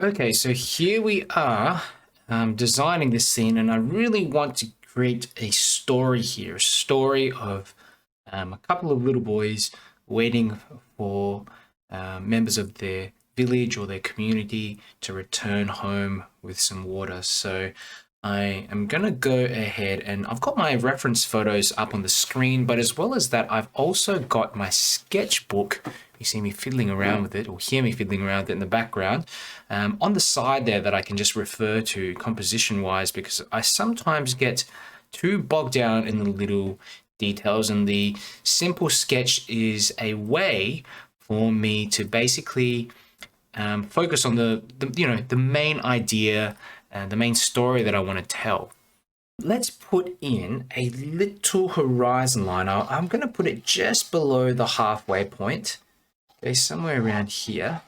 Okay, so here we are designing this scene, and I really want to create a story here, a story of a couple of little boys waiting for members of their village or their community to return home with some water. So I am going to go ahead, and I've got my reference photos up on the screen, but as well as that, I've also got my sketchbook. You see me fiddling around with it, or hear me fiddling around with it in the background, on the side there, that I can just refer to composition wise, because I sometimes get too bogged down in the little details, and the simple sketch is a way for me to basically focus on the main idea and the main story that I want to tell. Let's put in a little horizon line. I'm going to put it just below the halfway point. Okay, somewhere around here.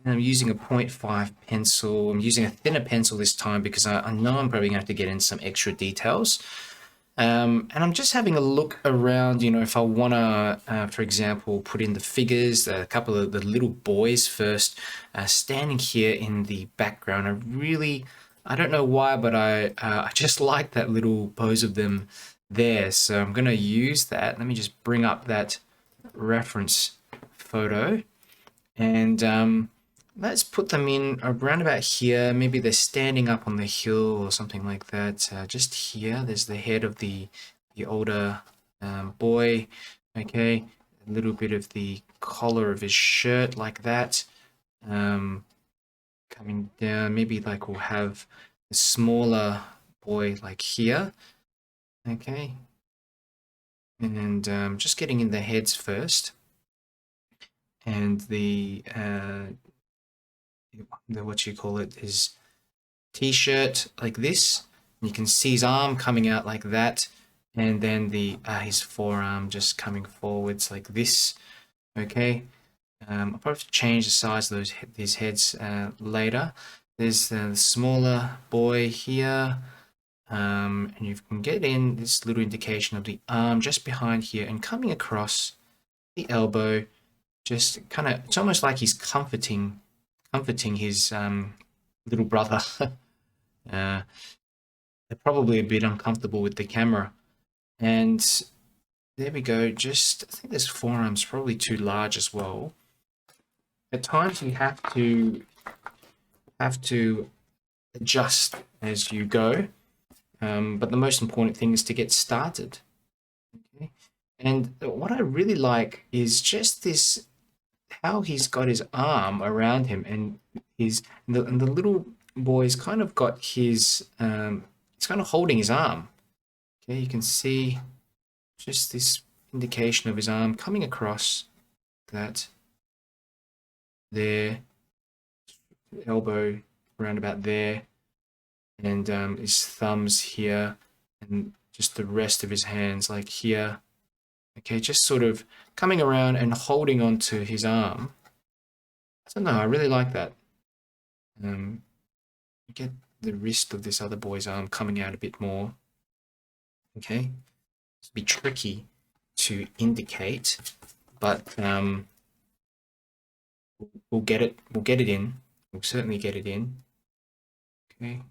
And I'm using a 0.5 pencil. I'm using a thinner pencil this time because I know I'm probably going to have to get in some extra details. And I'm just having a look around, if I want to, for example, put in the figures, a couple of the little boys first, standing here in the background. I don't know why, but I just like that little pose of them there. So I'm going to use that. Let me just bring up that reference photo, and let's put them in around about here. Maybe they're standing up on the hill or something like that. Just here, there's the head of the older boy. Okay, a little bit of the collar of his shirt like that. Coming down, maybe like we'll have a smaller boy like here. Okay, and just getting in the heads first, and the what you call it is t-shirt like this. You can see his arm coming out like that, and then his forearm just coming forwards like this. Okay, I'll probably change the size of these heads later. There's the smaller boy here, and you can get in this little indication of the arm just behind here and coming across the elbow. Just kind of, it's almost like he's comforting his little brother. They're probably a bit uncomfortable with the camera, and there we go. Just, I think this forearm's probably too large as well. At times you have to adjust as you go, but the most important thing is to get started. Okay? And what I really like is just this, how he's got his arm around him, and the little boy's kind of got his he's kind of holding his arm. Okay, you can see just this indication of his arm coming across that there, elbow around about there, and his thumbs here, and just the rest of his hands like here. Okay, just sort of coming around and holding onto his arm. I don't know, I really like that. You get the wrist of this other boy's arm coming out a bit more. Okay, it's a bit tricky to indicate, but we'll get it. We'll get it in. We'll certainly get it in. Okay,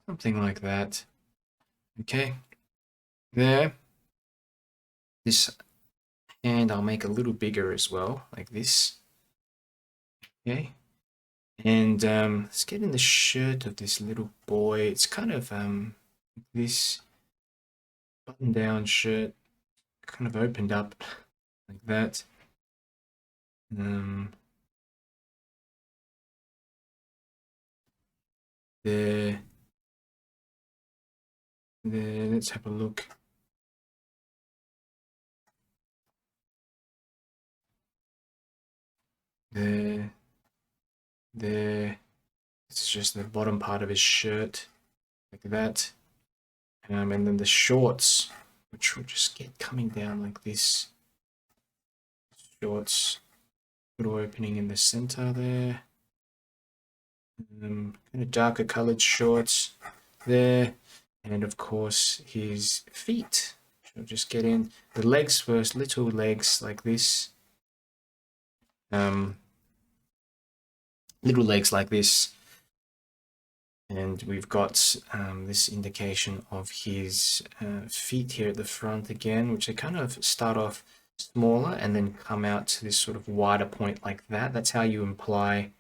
something like that. Okay, there. This hand I'll make a little bigger as well, like this. Okay, and let's get in the shirt of this little boy. It's kind of this button-down shirt, kind of opened up like that. There. Let's have a look. There. This is just the bottom part of his shirt, like that. And then the shorts, which will just get coming down like this. Shorts, little opening in the center there. Kind of darker colored shorts there. And of course his feet. I'll just get in the legs first, little legs like this. little legs like this. And we've got this indication of his feet here at the front again, which they kind of start off smaller and then come out to this sort of wider point like that. That's how you imply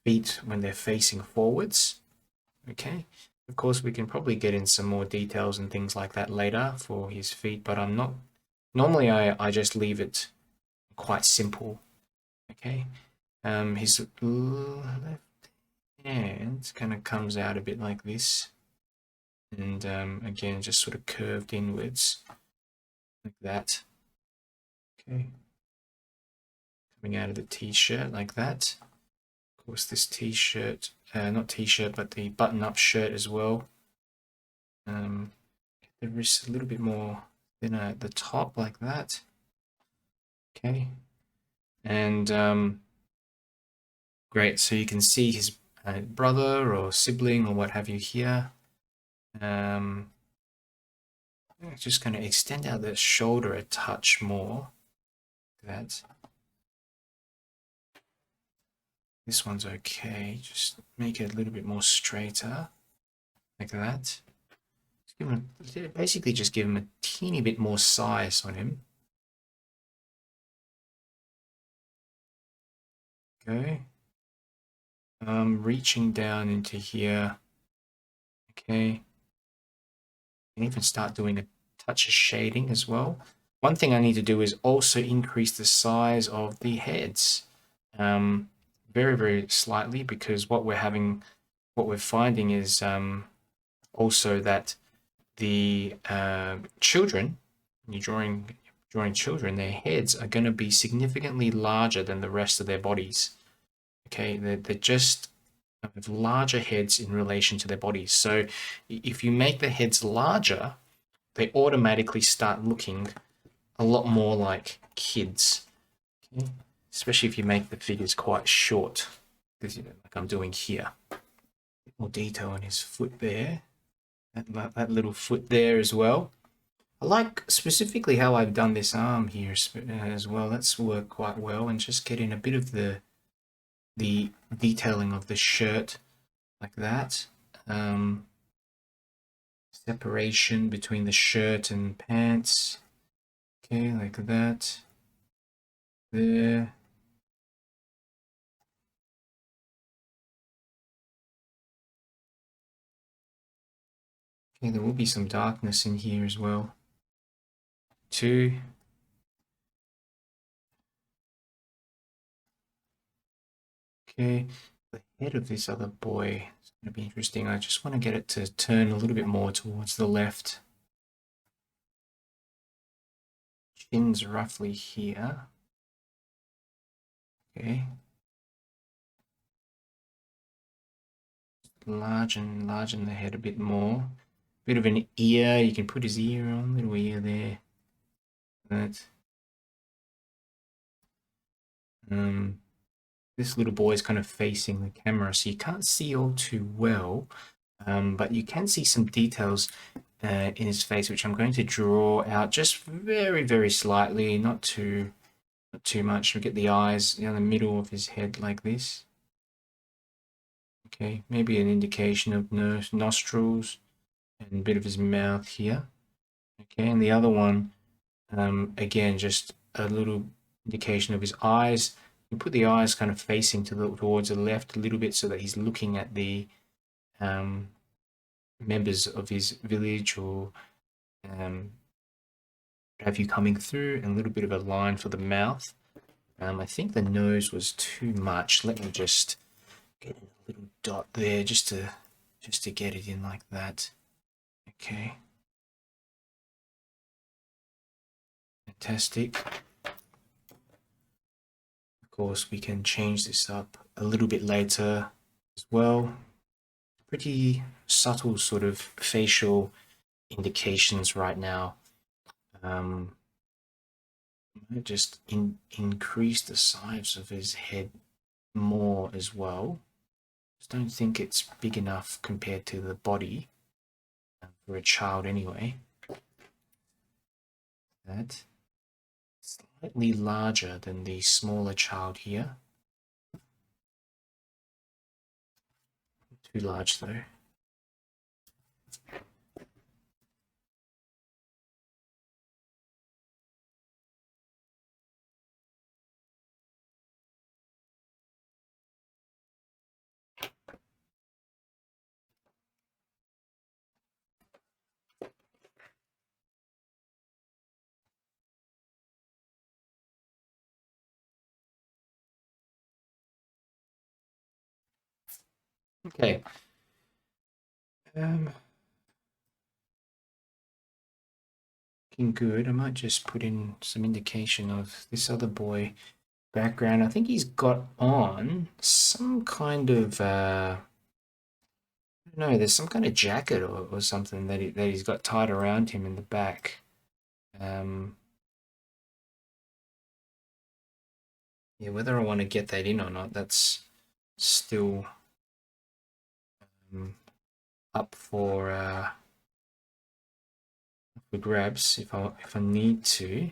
feet when they're facing forwards. Okay, of course we can probably get in some more details and things like that later for his feet, but I'm not normally I just leave it quite simple. Okay, his left hand kind of comes out a bit like this, and again just sort of curved inwards like that. Okay, coming out of the t-shirt like that. Of course, this t-shirt, not t-shirt, but the button-up shirt as well. The wrist a little bit more thinner at the top like that. Okay, and great. So you can see his brother or sibling or what have you here. Just going to extend out the shoulder a touch more. Like that. This one's okay. Just make it a little bit more straighter, like that. Basically, just give him a teeny bit more size on him. Okay. Reaching down into here. Okay. And even start doing a touch of shading as well. One thing I need to do is also increase the size of the heads. Very, very slightly, because what we're finding is also that the children, when you're drawing children, their heads are going to be significantly larger than the rest of their bodies. Okay, they're just have larger heads in relation to their bodies. So if you make the heads larger, they automatically start looking a lot more like kids. Okay? Especially if you make the figures quite short, because like I'm doing here. A bit more detail on his foot there, that little foot there as well. I like specifically how I've done this arm here as well. That's worked quite well, and just getting a bit of the detailing of the shirt like that. Separation between the shirt and pants. Okay, like that. There. Okay, there will be some darkness in here as well. Two. Okay, the head of this other boy is going to be interesting. I just want to get it to turn a little bit more towards the left. Chin's roughly here. Okay. Largen the head a bit more. Bit of an ear. You can put his ear on, little ear there. That. This little boy is kind of facing the camera, so you can't see all too well, but you can see some details in his face, which I'm going to draw out just very, very slightly, not too much. We get the eyes down the middle of his head like this. Okay, maybe an indication of nostrils and a bit of his mouth here. Okay, and the other one, again, just a little indication of his eyes. You put the eyes kind of facing towards the left a little bit, so that he's looking at the members of his village, or have you coming through, and a little bit of a line for the mouth. I think the nose was too much. Let me just get a little dot there just to get it in like that. Okay. Fantastic. Of course, we can change this up a little bit later as well. Pretty subtle sort of facial indications right now. I might just increase the size of his head more as well. Just don't think it's big enough compared to the body for a child anyway. That slightly larger than the smaller child here. Too large though. Okay. Looking good. I might just put in some indication of this other boy background. I think he's got on some kind of I don't know, there's some kind of jacket or something that he's got tied around him in the back. Yeah, whether I want to get that in or not, that's still up for grabs if I need to.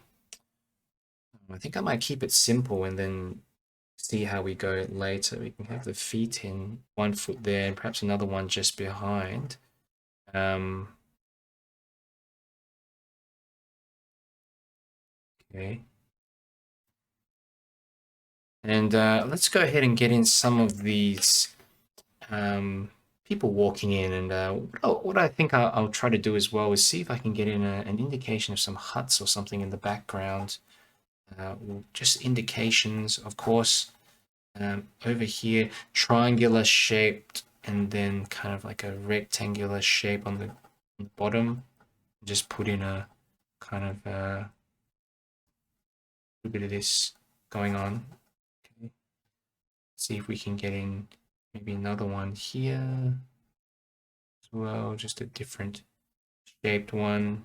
I think I might keep it simple and then see how we go later. We can have the feet in 1 foot there and perhaps another one just behind. Okay. And let's go ahead and get in some of these people walking in. And what I think I'll try to do as well is see if I can get in an indication of some huts or something in the background. Just indications, of course. Over here, triangular shaped and then kind of like a rectangular shape on the bottom. Just put in a kind of a bit of this going on. Okay. See if we can get in maybe another one here as well, just a different shaped one.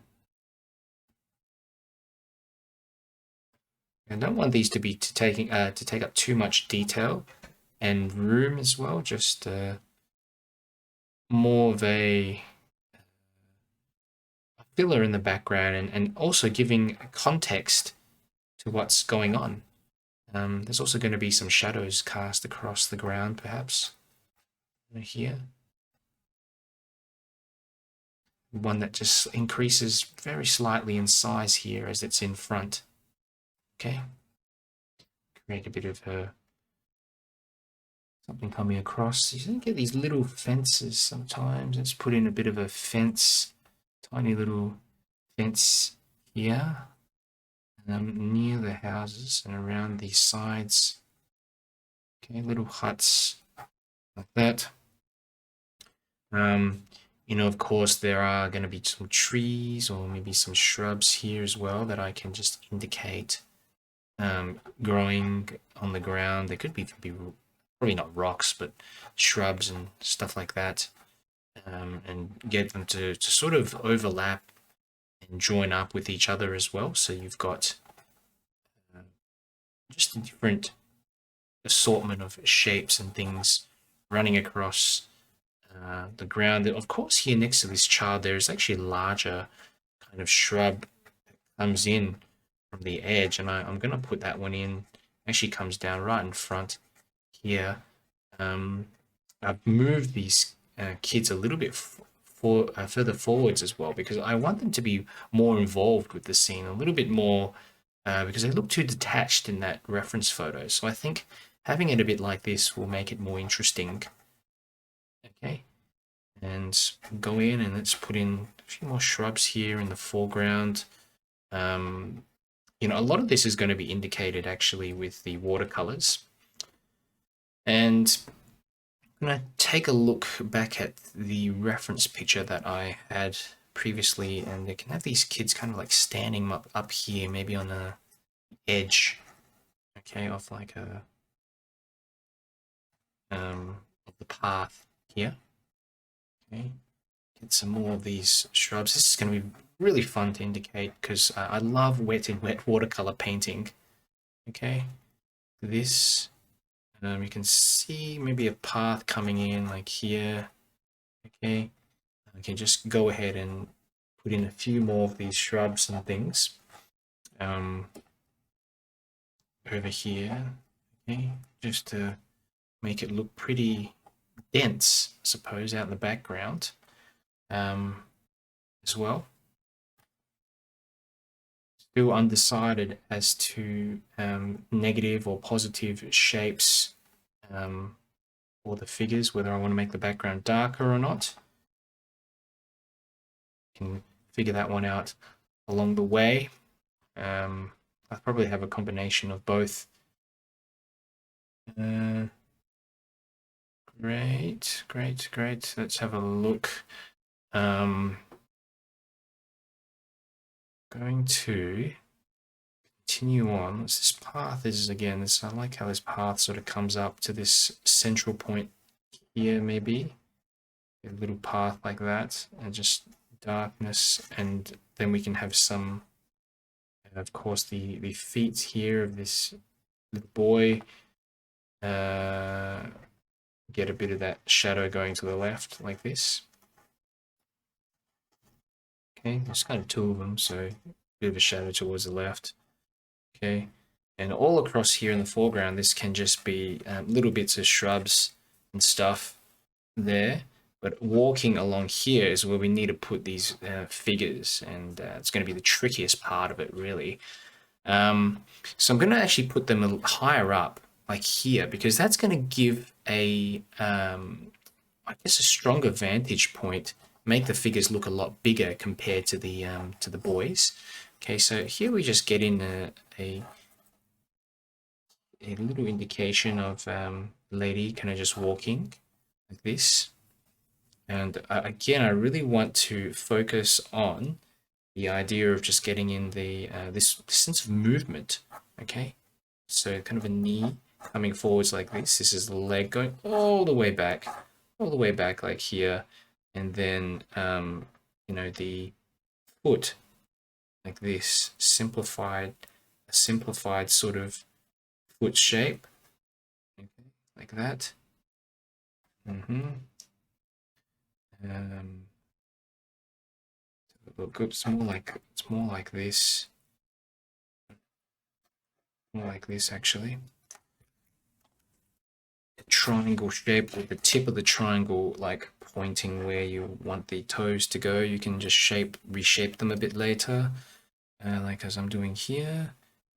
I don't want these to be take up too much detail and room as well, just more of a filler in the background and also giving context to what's going on. There's also going to be some shadows cast across the ground, perhaps. Here. One that just increases very slightly in size here as it's in front. Okay. Create a bit of something coming across. You get these little fences sometimes. Let's put in a bit of a fence, tiny little fence here. Near the houses and around the sides. Okay, little huts like that. You know, of course, there are going to be some trees or maybe some shrubs here as well that I can just indicate growing on the ground. There could be probably not rocks, but shrubs and stuff like that, and get them to sort of overlap and join up with each other as well. So you've got just a different assortment of shapes and things running across the ground. Of course, here next to this child, there is actually a larger kind of shrub that comes in from the edge, and I'm going to put that one in. Actually comes down right in front here. I've moved these kids a little bit further forwards as well because I want them to be more involved with the scene, a little bit more because they look too detached in that reference photo. So I think having it a bit like this will make it more interesting. Okay, and go in and let's put in a few more shrubs here in the foreground. You know, a lot of this is going to be indicated actually with the watercolors. And I'm going to take a look back at the reference picture that I had previously, and they can have these kids kind of like standing up here, maybe on a edge, okay, of like a of the path here. Okay, get some more of these shrubs. This is going to be really fun to indicate because I love wet watercolor painting. Okay, this you can see maybe a path coming in like here. Okay, I can just go ahead and put in a few more of these shrubs and things. over here, okay, just to make it look pretty dense, I suppose, out in the background as well. Still undecided as to negative or positive shapes for the figures, whether I want to make the background darker or not. Can figure that one out along the way. I'll probably have a combination of both. Great. Let's have a look. Going to continue on. What's this path is again? This, I like how this path sort of comes up to this central point here, maybe a little path like that, and just darkness, and then we can have some, of course, the feet here of this little boy. Get a bit of that shadow going to the left like this. Okay, there's kind of two of them, so a bit of a shadow towards the left. Okay, and all across here in the foreground, this can just be little bits of shrubs and stuff there. But walking along here is where we need to put these figures, and it's going to be the trickiest part of it, really. So I'm going to actually put them higher up, like here, because that's going to give a, I guess, a stronger vantage point, make the figures look a lot bigger compared to the boys. Okay, so here we just get in a little indication of lady kind of just walking like this. And again, I really want to focus on the idea of just getting in the this sense of movement. Okay, so kind of a knee coming forwards like this. This is the leg going all the way back like here, and then you know, the foot like this, a simplified sort of foot shape, okay, like that. Look, it's more like this. More like this, actually. A triangle shape with the tip of the triangle like pointing where you want the toes to go. You can just reshape them a bit later, like as I'm doing here.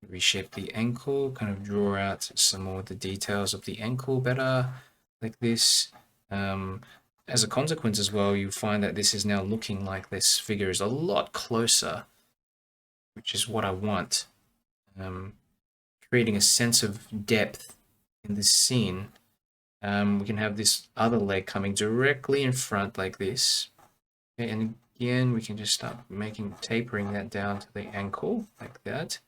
Reshape the ankle, kind of draw out some more of the details of the ankle better, like this. As a consequence as well, you find that this is now looking like this figure is a lot closer, which is what I want. Creating a sense of depth in this scene. We can have this other leg coming directly in front like this. Okay, and again, we can just start tapering that down to the ankle like that.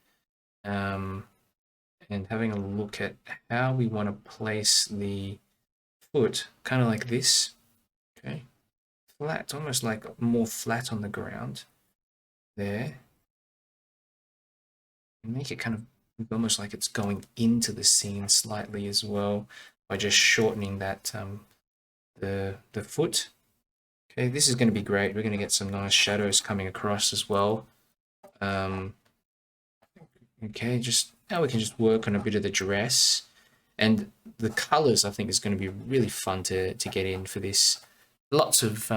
And having a look at how we want to place the foot, kind of like this. Okay, flat, almost like more flat on the ground there. And make it kind of almost like it's going into the scene slightly as well by just shortening that the foot. Okay, this is going to be great. We're going to get some nice shadows coming across as well. Okay, just now we can just work on a bit of the dress, and the colors I think is going to be really fun to get in for this. Lots of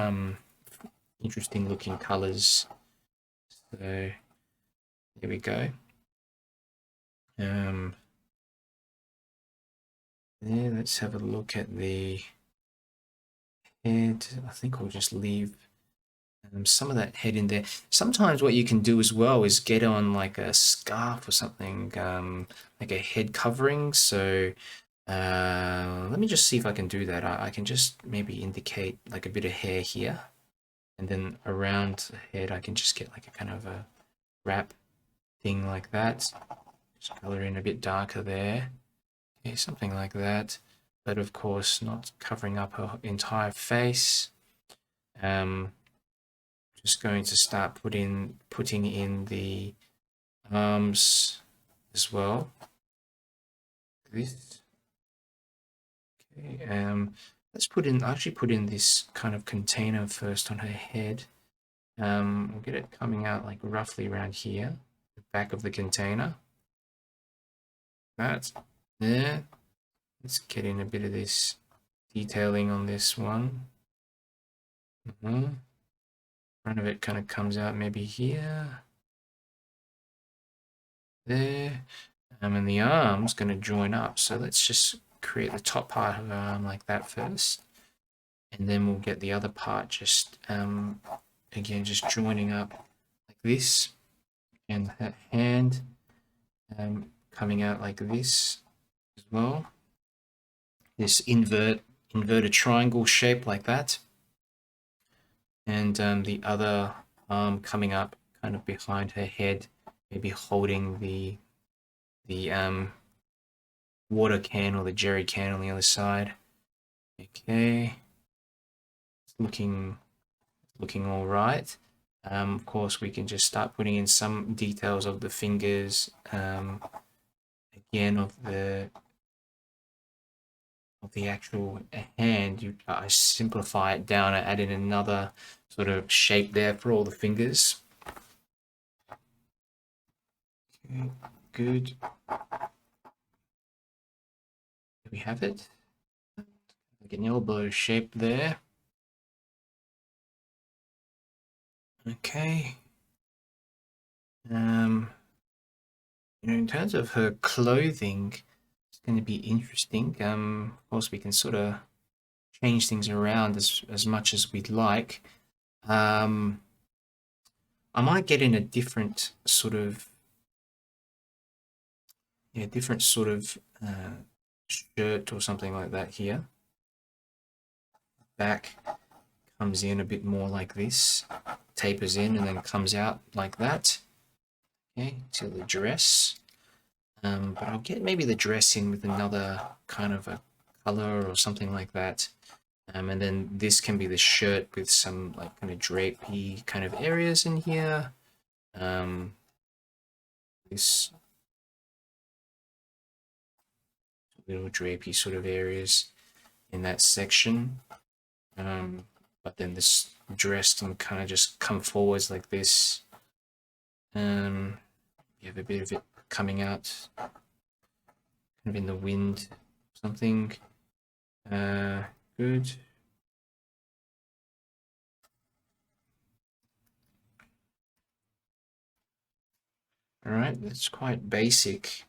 interesting looking colors. So here we go. Yeah, let's have a look at the head. I think we'll just leave some of that head in there. Sometimes what you can do as well is get on like a scarf or something, like a head covering. So let me just see if I can do that. I can just maybe indicate like a bit of hair here, and then around the head I can just get like a kind of a wrap thing like that. Just color in a bit darker there. Okay, something like that, but of course not covering up her entire face. Just going to start putting in the arms as well. This. Okay, let's actually put in this kind of container first on her head. We'll get it coming out like roughly around here, the back of the container. that there. Let's get in a bit of this detailing on this one. Front of it kind of comes out maybe here, there, and the arm's going to join up. So let's just create the top part of the arm like that first, and then we'll get the other part just again just joining up like this, and that hand coming out like this as well. This inverted triangle shape like that, and the other arm coming up kind of behind her head, maybe holding the water can or the jerry can on the other side. Okay, it's looking all right. Of course, we can just start putting in some details of the fingers, again of the actual hand. I simplify it down. I add in another sort of shape there for all the fingers. Okay, good. There we have it. Like an elbow shape there. Okay. In terms of her clothing, it's going to be interesting. Of course, we can sort of change things around as much as we'd like. I might get in a different sort of shirt or something like that here. Back comes in a bit more like this, tapers in and then comes out like that. Okay, to the dress. But I'll get maybe the dress in with another kind of a color or something like that. And then this can be the shirt with some like kind of drapey kind of areas in here. This little drapey sort of areas in that section. But then this dress can kind of just come forwards like this. You have a bit of it coming out kind of in the wind, something. Good. All right, that's quite basic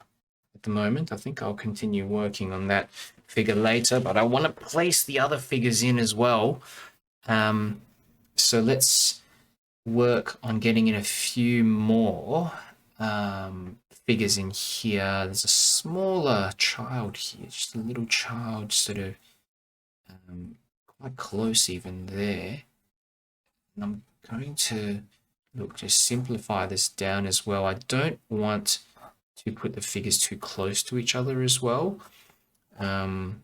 at the moment. I think I'll continue working on that figure later, but I want to place the other figures in as well. So let's work on getting in a few more figures in here. There's a smaller child here, just a little child, sort of quite close even there. And I'm going to just simplify this down as well. I don't want to put the figures too close to each other as well. So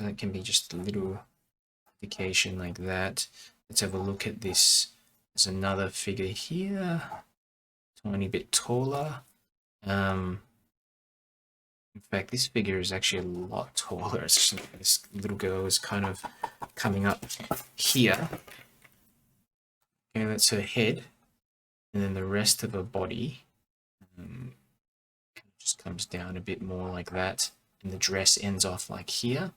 that can be just a little indication like that. Let's have a look at this. There's another figure here, tiny bit taller. In fact, this figure is actually a lot taller. This little girl is kind of coming up here. Okay, that's her head. And then the rest of her body just comes down a bit more like that. And the dress ends off like here.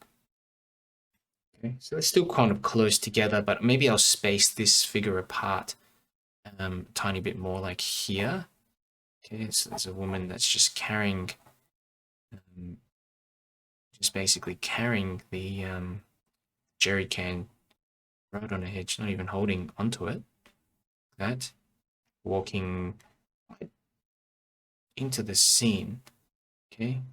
Okay, so they're still kind of close together, but maybe I'll space this figure apart a tiny bit more like here. Okay, so there's a woman that's just carrying, basically carrying the jerry can right on her head. She's not even holding onto it. That, walking into the scene. Okay,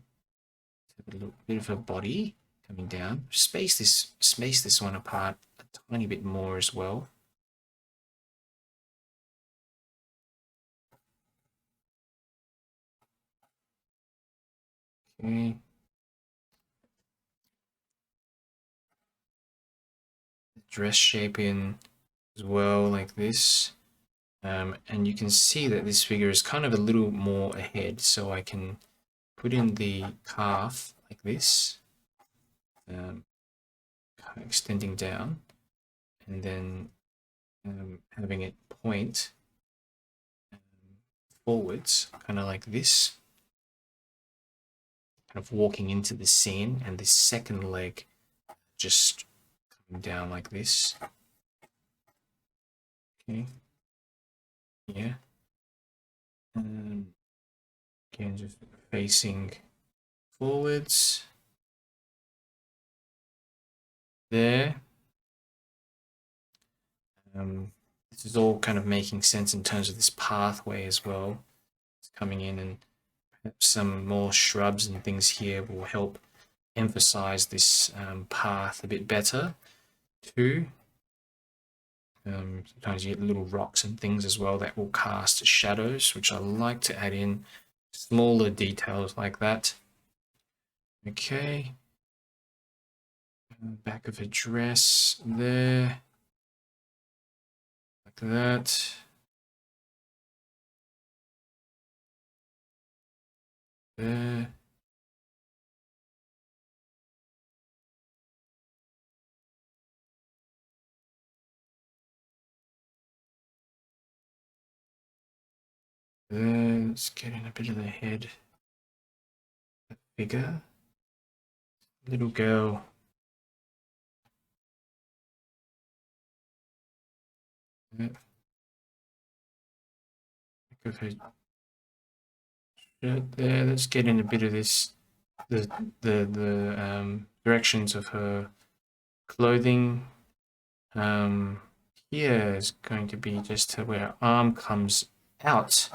have a little bit of her body coming down. Space this one apart a tiny bit more as well. Okay. Dress shape in as well, like this. And you can see that this figure is kind of a little more ahead, so I can put in the calf like this, extending down, and then having it point forwards, kind of like this, kind of walking into the scene, and this second leg just coming down like this. Okay. Yeah. Again, just facing forwards. There. This is all kind of making sense in terms of this pathway as well. It's coming in, and perhaps some more shrubs and things here will help emphasize this path a bit better too. Sometimes you get little rocks and things as well that will cast shadows, which I like to add in smaller details like that. Okay. Back of a dress there. Like that. There. Let's get in a bit of the head. The figure. Little girl. Back of her shirt there. Let's get in a bit of this. The directions of her clothing. Here is going to be just where her arm comes out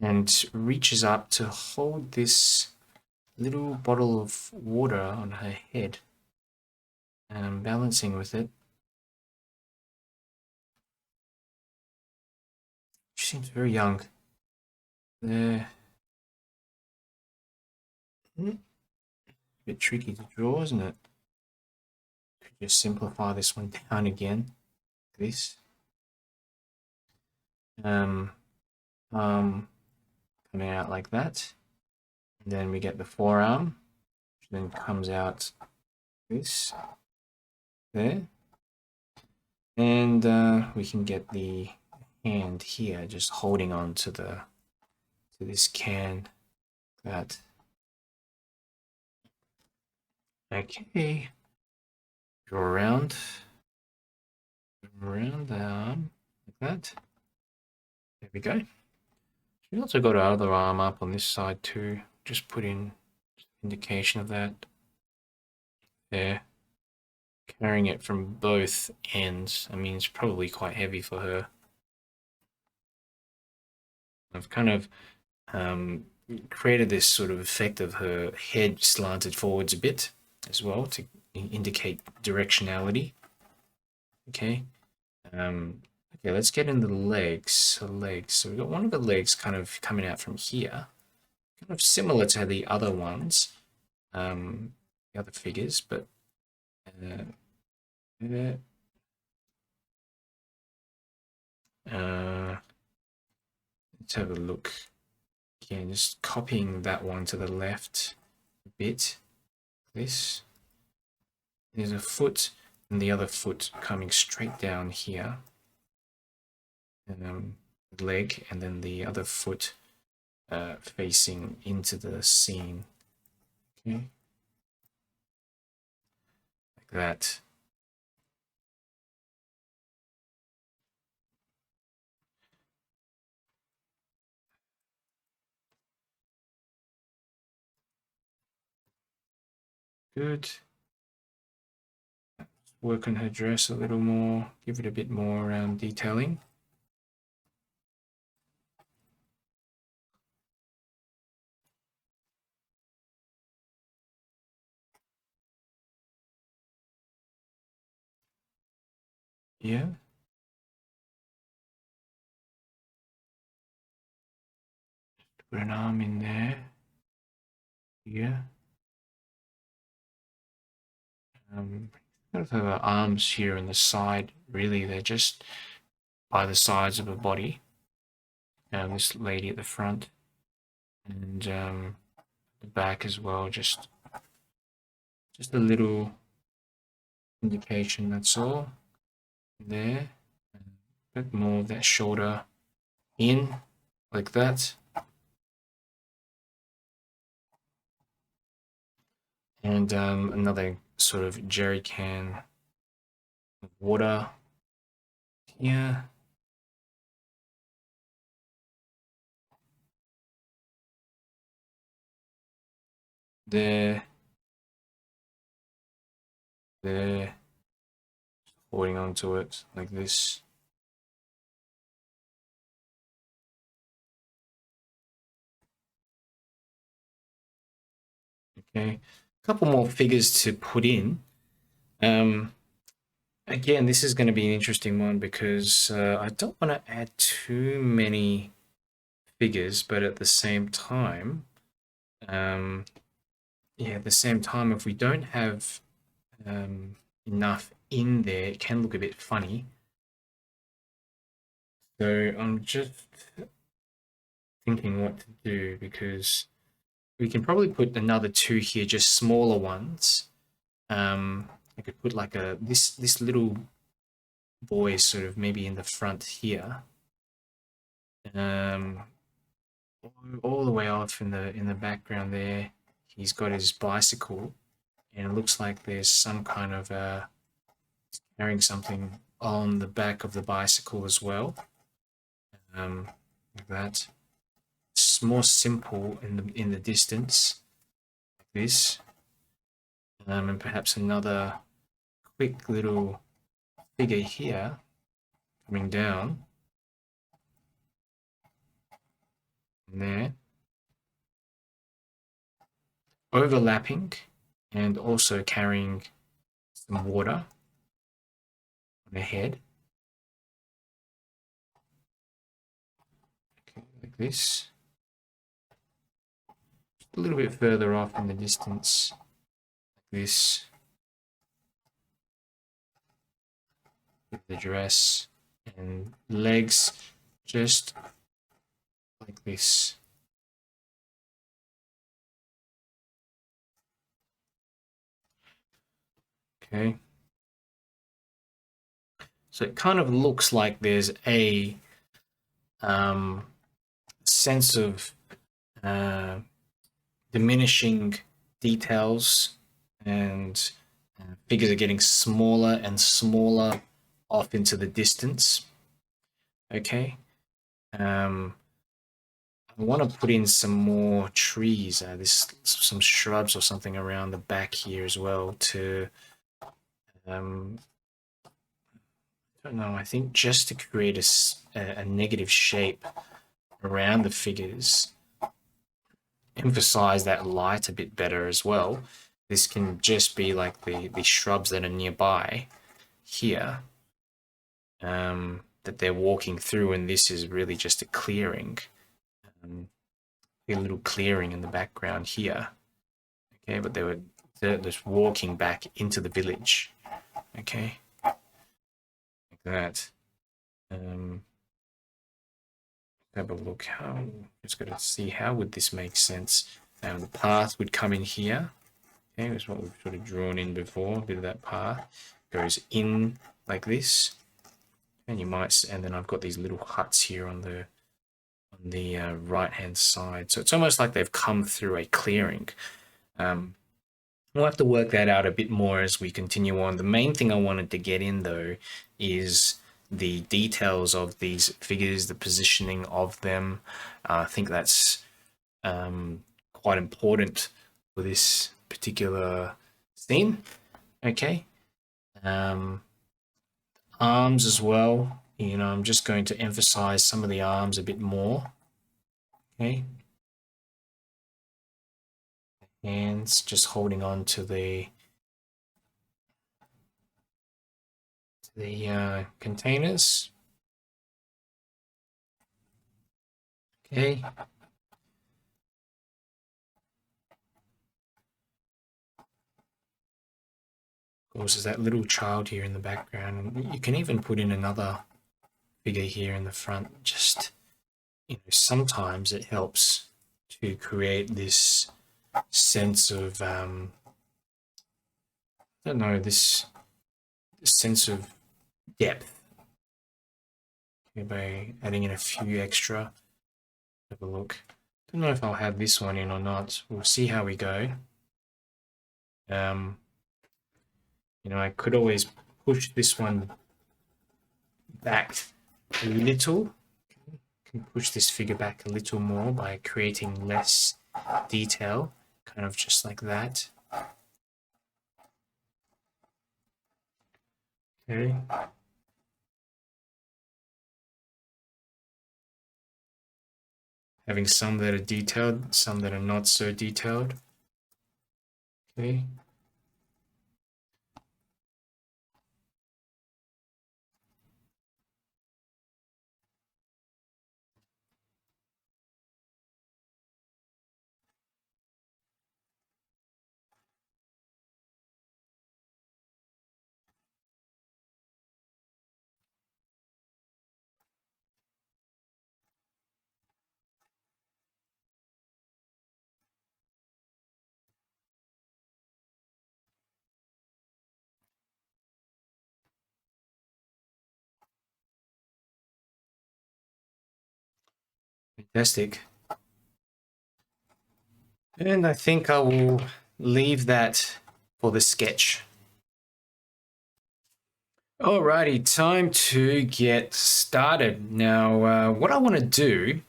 and reaches up to hold this little bottle of water on her head, and I'm balancing with it. She seems very young. There. A bit tricky to draw, isn't it? Could just simplify this one down again. This. Coming out like that. And then we get the forearm, which then comes out this there. And we can get the hand here just holding on to this can. That. Okay. Go around the arm like that. There we go. We also got our other arm up on this side too. Just put in indication of that. There. Carrying it from both ends. I mean, it's probably quite heavy for her. I've kind of created this sort of effect of her head slanted forwards a bit as well to indicate directionality. Okay. Okay, let's get in the legs. So we've got one of the legs kind of coming out from here, kind of similar to the other ones, the other figures, but let's have a look. Again, just copying that one to the left a bit. This. There's a foot and the other foot coming straight down here. And leg, and then the other foot facing into the scene. Okay. Like that. Good. Work on her dress a little more, give it a bit more detailing. Yeah. Put an arm in there. Yeah. Both of her arms here on the side, really, they're just by the sides of her body. This lady at the front, and the back as well, just a little indication, that's all. There, a bit more of that shoulder in, like that. And another sort of jerry can of water here. There. There. Holding onto it like this. Okay, a couple more figures to put in. Again, this is going to be an interesting one because I don't want to add too many figures, but at the same time, yeah, at the same time, if we don't have enough in there, it can look a bit funny. So I'm just thinking what to do because we can probably put another two here, just smaller ones. I could put like this little boy sort of maybe in the front here. All the way off in the background there, he's got his bicycle, and it looks like there's some kind of carrying something on the back of the bicycle as well. Like that. It's more simple in the distance, like this. And perhaps another quick little figure here coming down. And there. Overlapping and also carrying some water on the head. Okay, like this. Just a little bit further off in the distance, like this. With the dress and legs just like this. Okay. So it kind of looks like there's a sense of diminishing details, and figures are getting smaller and smaller off into the distance. Okay. I want to put in some more trees, some shrubs or something around the back here as well to, I don't know, I think just to create a negative shape around the figures, emphasize that light a bit better as well. This can just be like the shrubs that are nearby here, that they're walking through, and this is really just a clearing. A little clearing in the background here. Okay, but they're just walking back into the village. Okay, like that. Have a look. Just got to see how would this make sense. The path would come in here. Okay, that's what we've sort of drawn in before. A bit of that path goes in like this, and you might. And then I've got these little huts here on the right hand side. So it's almost like they've come through a clearing. We'll have to work that out a bit more as we continue on. The main thing I wanted to get in though is the details of these figures, the positioning of them. I think that's quite important for this particular scene. Okay. Arms as well. You know, I'm just going to emphasize some of the arms a bit more. Okay. Hands just holding on to the containers. Okay. Of course, there's that little child here in the background. You can even put in another figure here in the front. Just, you know, sometimes it helps to create this sense of, I don't know, this sense of depth. Okay, by adding in a few extra Have a look. Don't know if I'll have this one in or not. We'll see how we go. I could always push this one back a little. Can push this figure back a little more by creating less detail, kind of just like that. Okay. Having some that are detailed, some that are not so detailed. Okay. Fantastic. And I think I will leave that for the sketch. Alrighty, time to get started. Now, what I want to do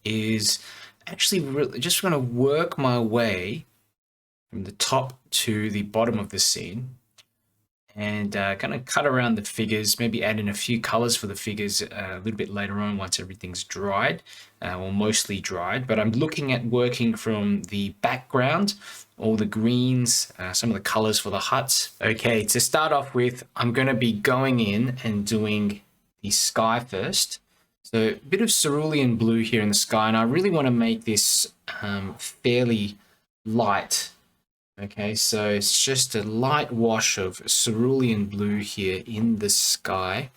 is actually just going to work my way from the top to the bottom of the scene, and kind of cut around the figures, maybe add in a few colors for the figures a little bit later on once everything's dried, or mostly dried. But I'm looking at working from the background, all the greens, some of the colors for the huts. Okay, to start off with, I'm going to be going in and doing the sky first. So a bit of cerulean blue here in the sky, and I really want to make this fairly light. Okay, so it's just a light wash of cerulean blue here in the sky.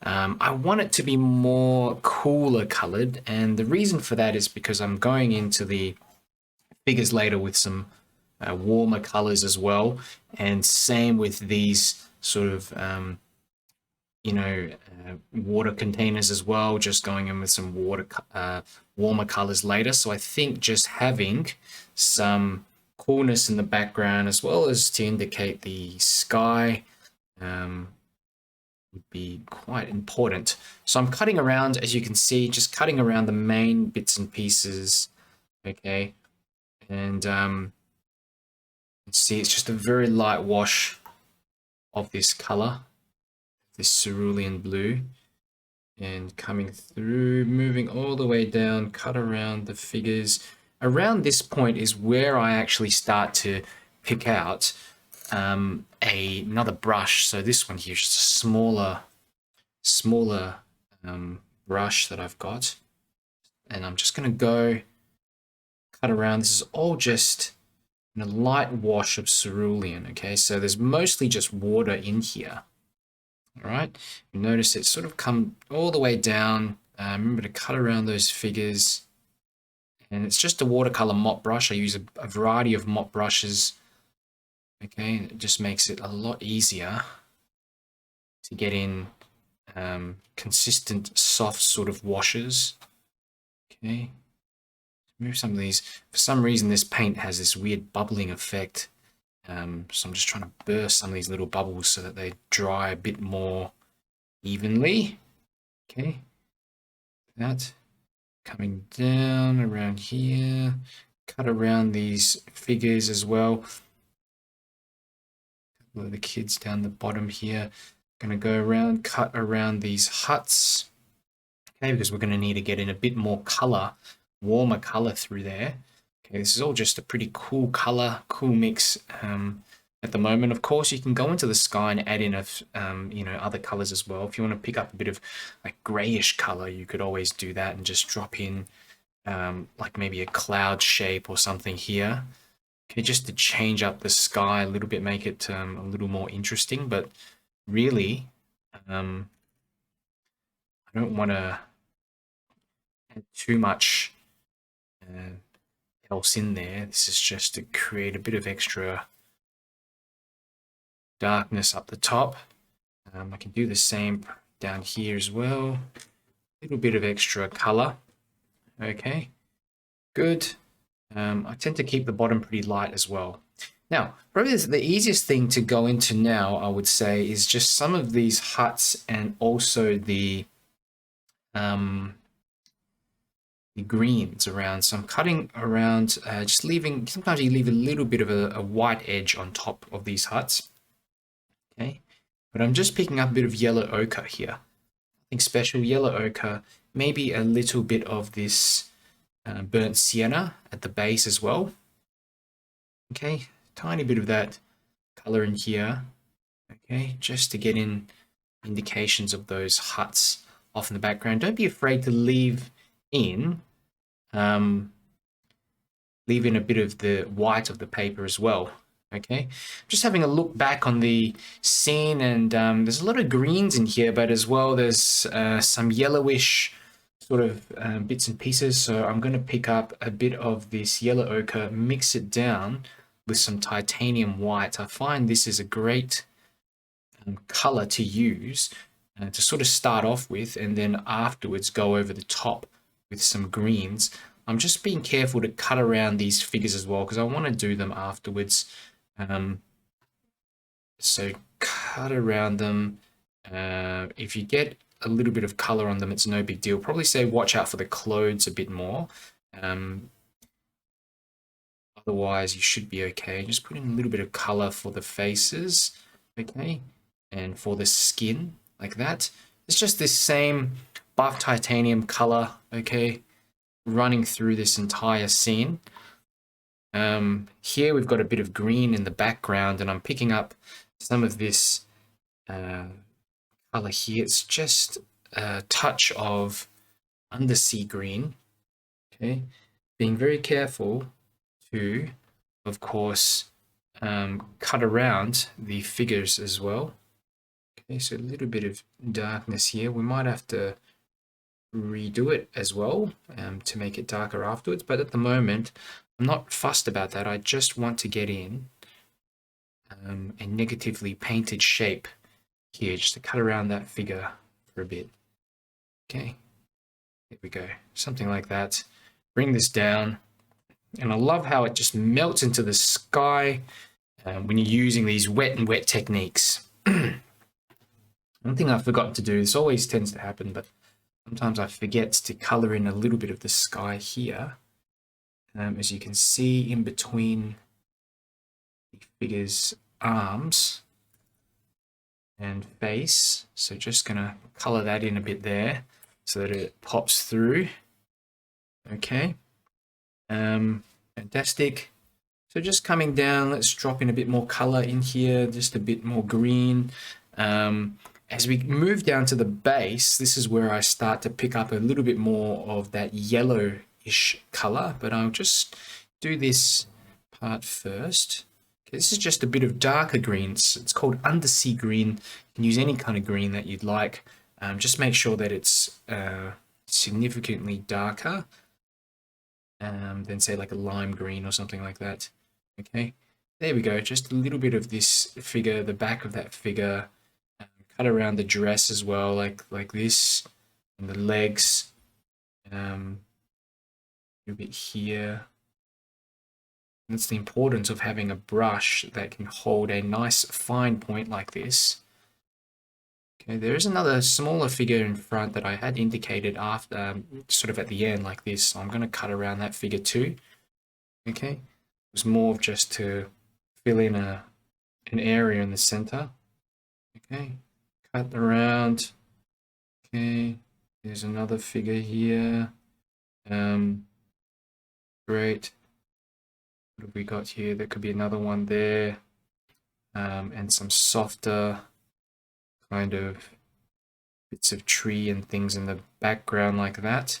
I want it to be more cooler colored, and the reason for that is because I'm going into the figures later with some warmer colors as well, and same with these sort of water containers as well, just going in with some warmer colors later. So I think just having some coolness in the background as well as to indicate the sky would be quite important. So I'm cutting around, as you can see, just cutting around the main bits and pieces. Okay, and see, it's just a very light wash of this color, this cerulean blue, and coming through, moving all the way down, cut around the figures. Around this point is where I actually start to pick out another brush. So this one here is just a smaller brush that I've got, and I'm just going to go cut around. This is all just in a light wash of cerulean. Okay, so there's mostly just water in here. All right, you notice it sort of come all the way down. Remember to cut around those figures. And it's just a watercolor mop brush. I use a variety of mop brushes. Okay, it just makes it a lot easier to get in consistent, soft sort of washes. Okay, move some of these. For some reason, this paint has this weird bubbling effect. So I'm just trying to burst some of these little bubbles so that they dry a bit more evenly. Okay, that. Coming down around here, cut around these figures as well. A couple of the kids down the bottom here. Going to go around, cut around these huts. Okay, because we're going to need to get in a bit more color, warmer color through there. Okay, this is all just a pretty cool color, cool mix at the moment. Of course, you can go into the sky and add in other colors as well. If you want to pick up a bit of like grayish color, you could always do that and just drop in like maybe a cloud shape or something here. Okay, just to change up the sky a little bit, make it a little more interesting. But really, I don't want to add too much else in there. This is just to create a bit of extra darkness up the top. I can do the same down here as well. A little bit of extra color. Okay, Good. I tend to keep the bottom pretty light as well. Now, probably the easiest thing to go into now, I would say, is just some of these huts and also the greens around. So I'm cutting around, just leaving, sometimes you leave a little bit of a white edge on top of these huts. Okay, but I'm just picking up a bit of yellow ochre here. I think special yellow ochre, maybe a little bit of this burnt sienna at the base as well. Okay, tiny bit of that color in here. Okay, just to get in indications of those huts off in the background. Don't be afraid to leave in a bit of the white of the paper as well. Okay, just having a look back on the scene, and there's a lot of greens in here, but as well there's some yellowish sort of bits and pieces. So I'm going to pick up a bit of this yellow ochre, mix it down with some titanium white. I find this is a great color to use to sort of start off with, and then afterwards go over the top with some greens. I'm just being careful to cut around these figures as well, because I want to do them afterwards. So cut around them. If you get a little bit of color on them, it's no big deal. Probably say watch out for the clothes a bit more. Otherwise, you should be okay. Just put in a little bit of color for the faces, okay, and for the skin, like that. It's just this same buff titanium color, okay, running through this entire scene. Here we've got a bit of green in the background, and I'm picking up some of this color here. It's just a touch of undersea green, okay, being very careful to, of course, cut around the figures as well. Okay, so a little bit of darkness here. We might have to redo it as well to make it darker afterwards, but at the moment I'm not fussed about that. I just want to get in a negatively painted shape here, just to cut around that figure for a bit. Okay, there we go, something like that. Bring this down, and I love how it just melts into the sky when you're using these wet and wet techniques. One thing I've forgotten to do, this always tends to happen, but sometimes I forget to color in a little bit of the sky here. As you can see in between the figure's arms and face. So just gonna color that in a bit there so that it pops through. Okay, fantastic. So just coming down, let's drop in a bit more color in here, just a bit more green. As we move down to the base, this is where I start to pick up a little bit more of that yellowish color, but I'll just do this part first. Okay, this is just a bit of darker green. It's called undersea green. You can use any kind of green that you'd like. Just make sure that it's significantly darker than say like a lime green or something like that. Okay, there we go. Just a little bit of this figure, the back of that figure. Cut around the dress as well, like this, and the legs. A bit here. That's the importance of having a brush that can hold a nice fine point like this. Okay, there is another smaller figure in front that I had indicated after, sort of at the end like this. So I'm going to cut around that figure too. Okay, it was more of just to fill in an area in the center. Okay. Cut around. Okay, there's another figure here. Great. What have we got here? There could be another one there. And some softer kind of bits of tree and things in the background like that.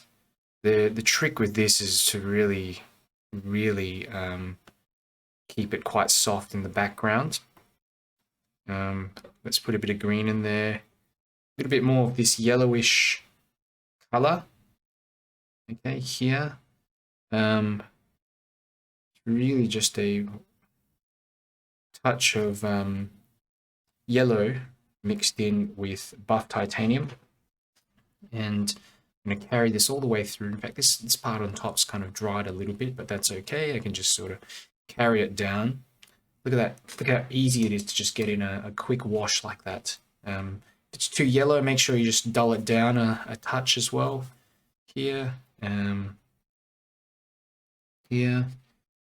The trick with this is to really keep it quite soft in the background. Let's put a bit of green in there, a little bit more of this yellowish color. Okay, here. Really just a touch of yellow mixed in with buff titanium. And I'm going to carry this all the way through. In fact, this part on top's kind of dried a little bit, but that's okay. I can just sort of carry it down. Look at that. Look how easy it is to just get in a quick wash like that. If it's too yellow, make sure you just dull it down a touch as well. Here, here,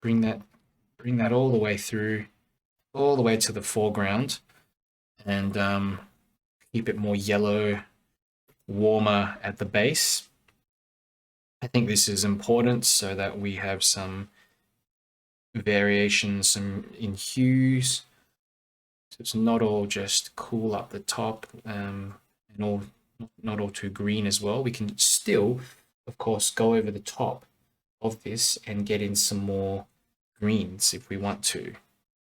bring that all the way through, all the way to the foreground, and keep it more yellow, warmer at the base. I think this is important so that we have some variations in hues, so it's not all just cool up the top, and not all too green as well. We can still, of course, go over the top of this and get in some more greens if we want to.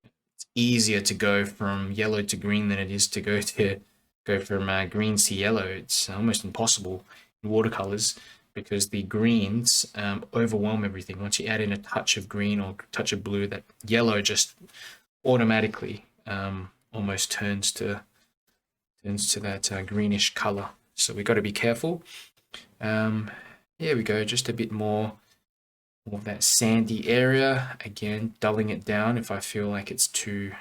It's easier to go from yellow to green than it is to go from greens to yellow. It's almost impossible in watercolors because the greens overwhelm everything. Once you add in a touch of green or a touch of blue, that yellow just automatically almost turns to that greenish color. So we've got to be careful. Here we go, just a bit more of that sandy area. Again, dulling it down if I feel like it's too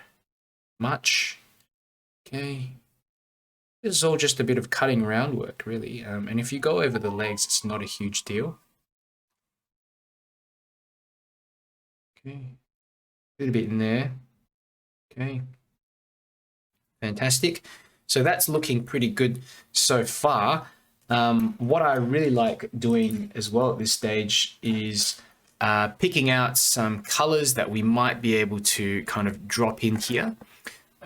much. Okay. This is all just a bit of cutting round work, really. And if you go over the legs, it's not a huge deal. Okay. A little bit in there. Okay. Fantastic. So that's looking pretty good so far. What I really like doing as well at this stage is picking out some colors that we might be able to kind of drop in here,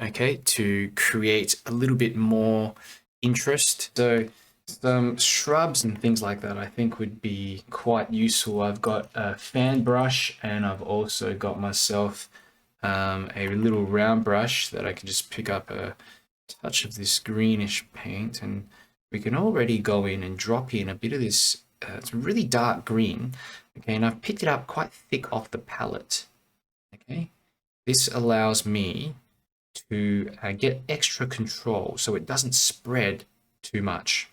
okay, to create a little bit more interest. So some shrubs and things like that I think would be quite useful. I've got a fan brush and I've also got myself a little round brush that I can just pick up a touch of this greenish paint, and we can already go in and drop in a bit of this. It's really dark green, okay, and I've picked it up quite thick off the palette. Okay, this allows me to get extra control so it doesn't spread too much.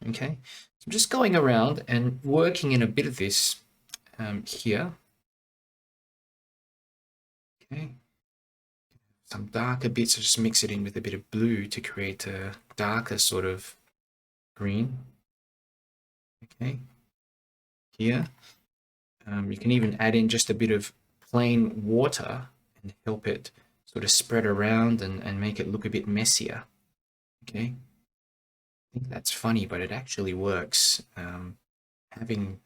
Okay, so I'm just going around and working in a bit of this here. Okay, some darker bits, so just mix it in with a bit of blue to create a darker sort of green. Okay, here you can even add in just a bit of plain water and help it sort of spread around and make it look a bit messier. Okay, I think that's funny, but it actually works. Having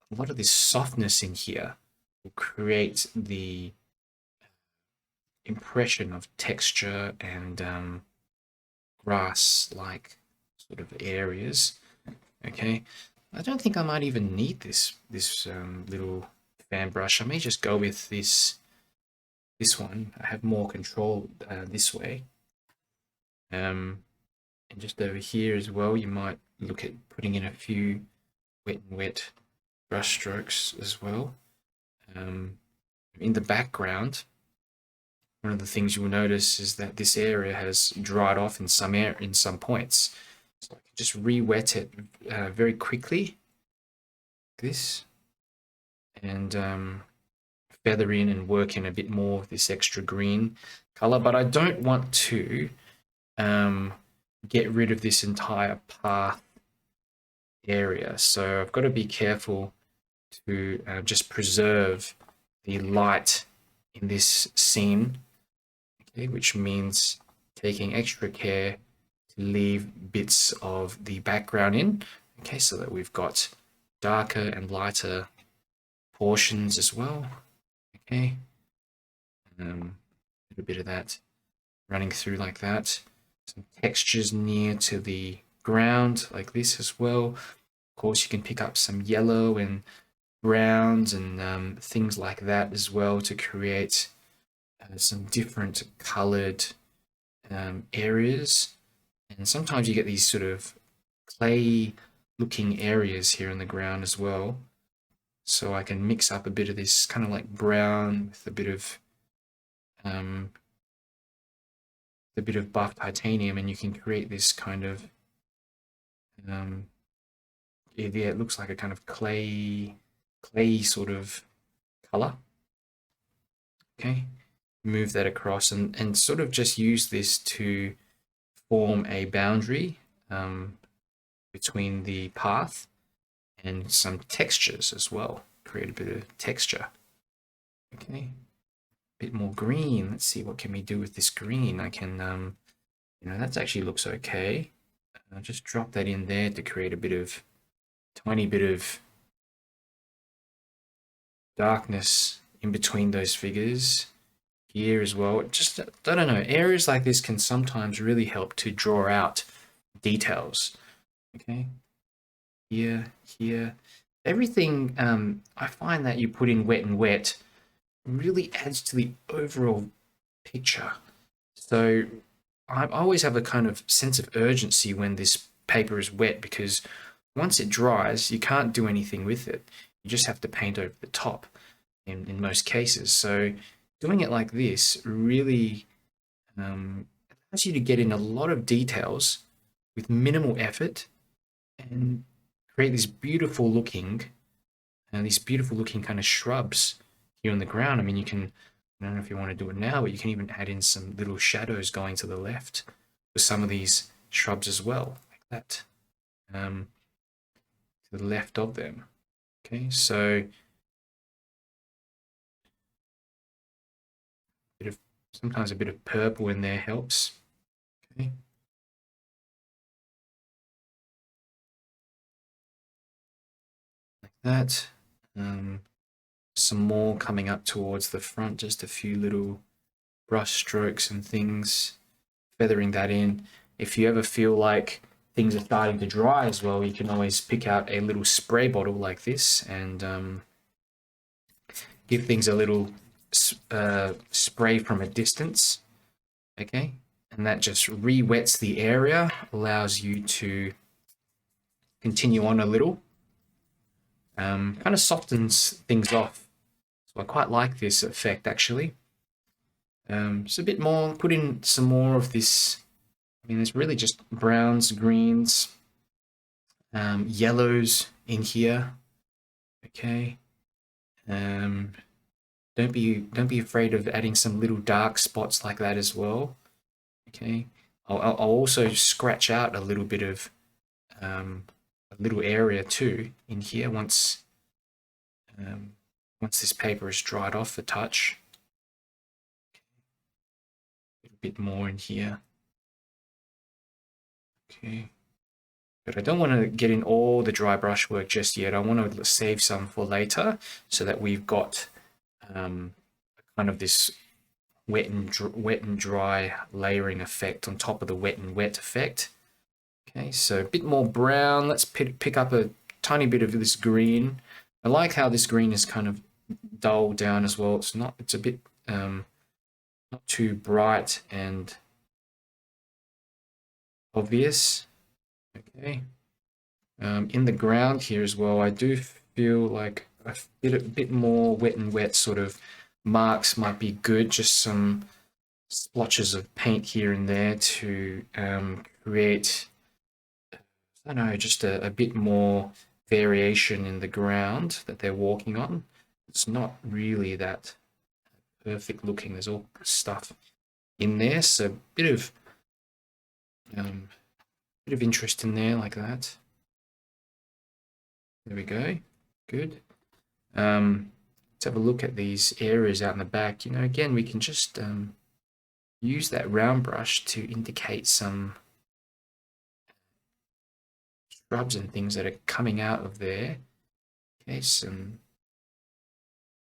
a lot of this softness in here will create the impression of texture and grass-like sort of areas. Okay, I don't think I might even need this little fan brush. I may just go with this one. I have more control this way. And just over here as well, you might look at putting in a few wet brush strokes as well. In the background, one of the things you will notice is that this area has dried off in some points. So I can just re-wet it very quickly, like this, and feather in and work in a bit more of this extra green color. But I don't want to get rid of this entire path area, so I've got to be careful to just preserve the light in this scene, okay, which means taking extra care to leave bits of the background in, okay, so that we've got darker and lighter portions as well. Okay, a little bit of that running through like that. Some textures near to the ground like this as well. Of course, you can pick up some yellow and browns and things like that as well to create some different colored areas. And sometimes you get these sort of clay looking areas here in the ground as well. So I can mix up a bit of this kind of like brown with a bit of buff titanium, and you can create this kind of yeah, it looks like a kind of clay sort of color. Okay, move that across and sort of just use this to form a boundary between the path and some textures as well. Create a bit of texture. Okay, a bit more green. Let's see, what can we do with this green? I can, that actually looks okay. I'll just drop that in there to create a bit of, tiny bit of darkness in between those figures here as well. Just, I don't know, areas like this can sometimes really help to draw out details. Okay, here, everything. I find that you put in wet and wet really adds to the overall picture. So I always have a kind of sense of urgency when this paper is wet, because once it dries, you can't do anything with it. You just have to paint over the top in most cases. So doing it like this really allows you to get in a lot of details with minimal effort and create these beautiful looking kind of shrubs here on the ground. I mean, you can, I don't know if you want to do it now, but you can even add in some little shadows going to the left with some of these shrubs as well, like that, to the left of them. Okay, so sometimes a bit of purple in there helps. Okay. Like that. Some more coming up towards the front, just a few little brush strokes and things, feathering that in. If you ever feel like things are starting to dry as well, you can always pick out a little spray bottle like this and give things a little spray from a distance. Okay, and that just re-wets the area, allows you to continue on a little, kind of softens things off. So I quite like this effect actually. Just a bit more, put in some more of this. I mean, there's really just browns, greens, yellows in here. Okay. Don't be afraid of adding some little dark spots like that as well. Okay. I'll also scratch out a little bit of a little area too in here once this paper is dried off a touch. A bit more in here. Okay. But I don't want to get in all the dry brush work just yet. I want to save some for later so that we've got kind of this wet and dry layering effect on top of the wet and wet effect. Okay, so a bit more brown. Let's pick up a tiny bit of this green. I like how this green is kind of dulled down as well. It's a bit not too bright and obvious. Okay. In the ground here as well, I do feel like a bit more wet and wet sort of marks might be good. Just some splotches of paint here and there to create, I don't know, just a bit more variation in the ground that they're walking on. It's not really that perfect looking. There's all stuff in there, so a bit of interest in there like that. There we go. Good. Let's have a look at these areas out in the back. You know, again, we can just use that round brush to indicate some shrubs and things that are coming out of there. Okay, some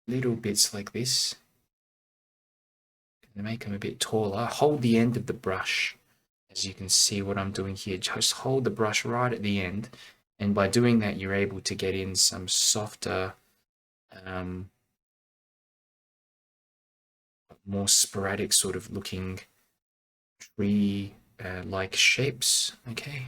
little bits like this. Gonna make them a bit taller. Hold the end of the brush. As you can see what I'm doing here, just hold the brush right at the end. And by doing that, you're able to get in some softer, more sporadic sort of looking tree-like shapes. Okay.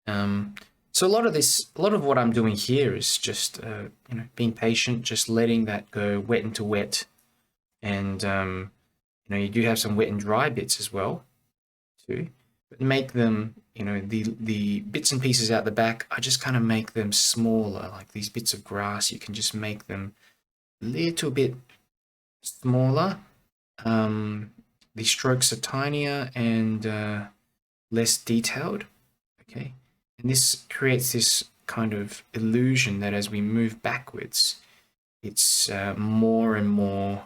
So a lot of what I'm doing here is just being patient, just letting that go wet into wet, and you do have some wet and dry bits as well too, but make them, the bits and pieces out the back, I just kind of make them smaller, like these bits of grass. You can just make them a little bit smaller. The strokes are tinier and less detailed. Okay, and this creates this kind of illusion that as we move backwards, it's more and more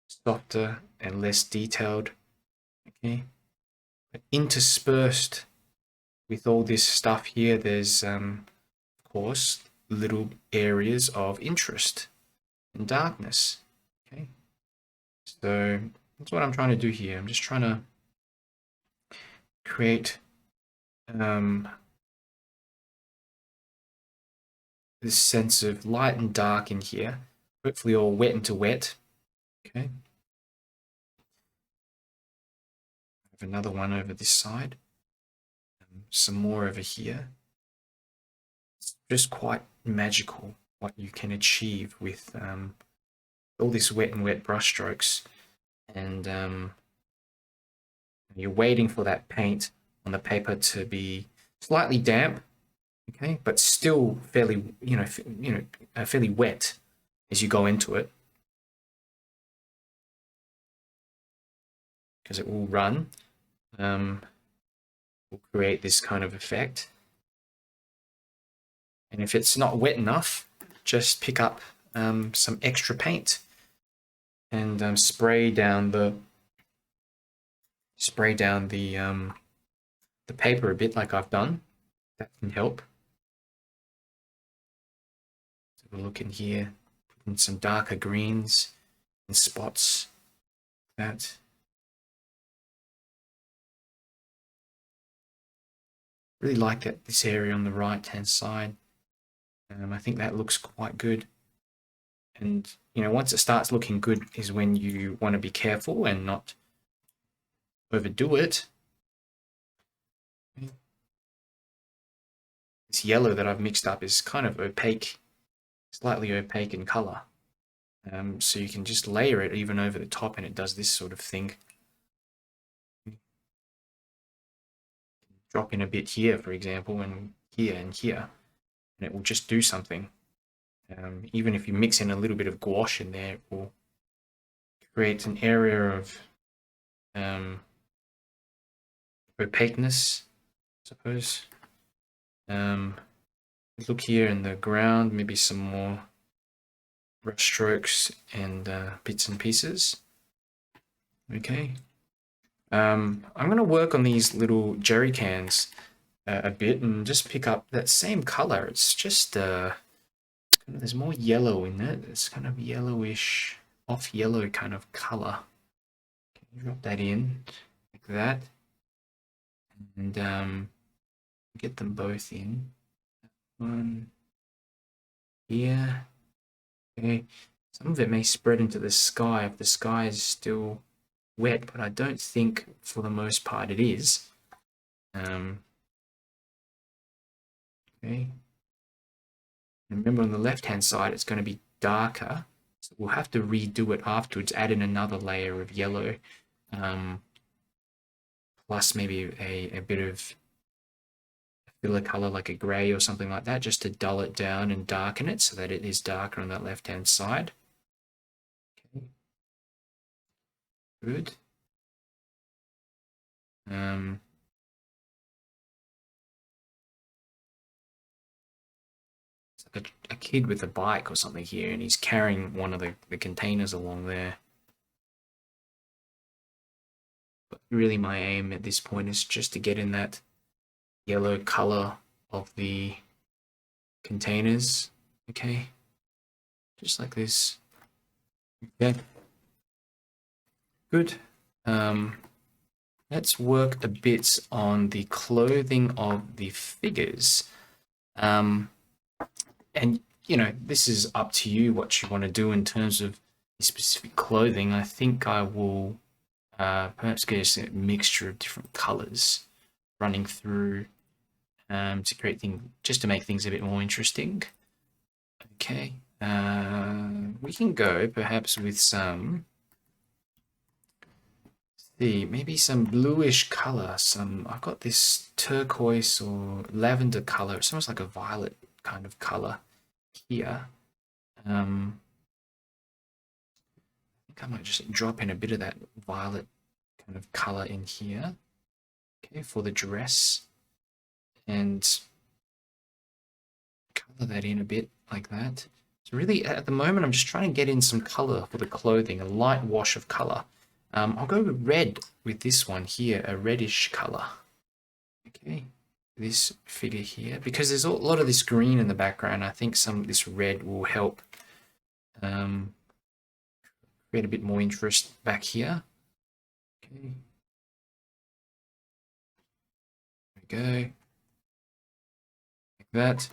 softer and less detailed. Okay, but interspersed with all this stuff here, there's of course little areas of interest and darkness. Okay, so that's what I'm trying to do here. I'm just trying to create this sense of light and dark in here, hopefully all wet into wet. Okay, I have another one over this side, some more over here. It's just quite magical what you can achieve with all this wet and wet brush strokes, and you're waiting for that paint on the paper to be slightly damp, okay, but still fairly, fairly wet as you go into it, because it will run. Will create this kind of effect, and if it's not wet enough, just pick up some extra paint and spray down the paper a bit, like I've done. That can help. So we'll look in here, put in some darker greens and spots. That. Really like that, this area on the right hand side. I think that looks quite good. And once it starts looking good is when you want to be careful and not overdo it. This yellow that I've mixed up is kind of opaque, slightly opaque in color. So you can just layer it even over the top and it does this sort of thing. Drop in a bit here, for example, and here, and it will just do something. Even if you mix in a little bit of gouache in there, it will create an area of opaqueness, I suppose. Look here in the ground, maybe some more brush strokes and bits and pieces. Okay. I'm going to work on these little jerry cans a bit and just pick up that same color. It's just there's more yellow in it. It's kind of yellowish, off yellow kind of color. Okay, drop that in like that, and get them both in. One here. Okay, some of it may spread into the sky if the sky is still wet, but I don't think for the most part it is. Okay. Remember, on the left hand side it's going to be darker, so we'll have to redo it afterwards, add in another layer of yellow, plus maybe a bit of filler color like a gray or something like that, just to dull it down and darken it so that it is darker on that left hand side. Okay. Good. It's like a kid with a bike or something here, and he's carrying one of the containers along there. But really my aim at this point is just to get in that yellow color of the containers. Okay, just like this. Okay, good. Let's work a bit on the clothing of the figures. And this is up to you what you want to do in terms of specific clothing. I think I will perhaps get a mixture of different colors running through to create things, just to make things a bit more interesting. Okay, we can go perhaps with some, maybe some bluish color. I've got this turquoise or lavender color. It's almost like a violet kind of color here. I think I might just drop in a bit of that violet kind of color in here. Okay, for the dress, and color that in a bit like that. So really, at the moment, I'm just trying to get in some color for the clothing, a light wash of color. I'll go with red with this one here, a reddish color. Okay, this figure here, because there's a lot of this green in the background. I think some of this red will help create a bit more interest back here. Okay, there we go, like that.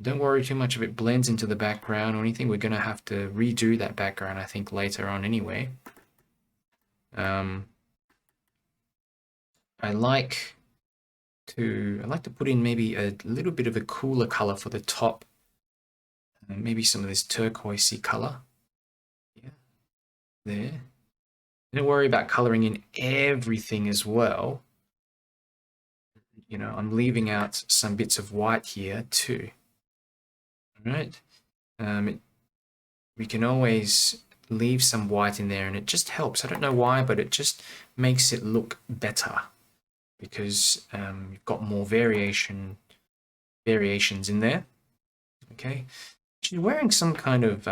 Don't worry too much if it blends into the background or anything. We're going to have to redo that background, I think, later on anyway. I like to put in maybe a little bit of a cooler color for the top. Maybe some of this turquoisey color. Yeah, there. Don't worry about coloring in everything as well. You know, I'm leaving out some bits of white here too. All right. We can always leave some white in there, and it just helps. I don't know why, but it just makes it look better because you've got more variations in there. Okay, she's wearing some kind of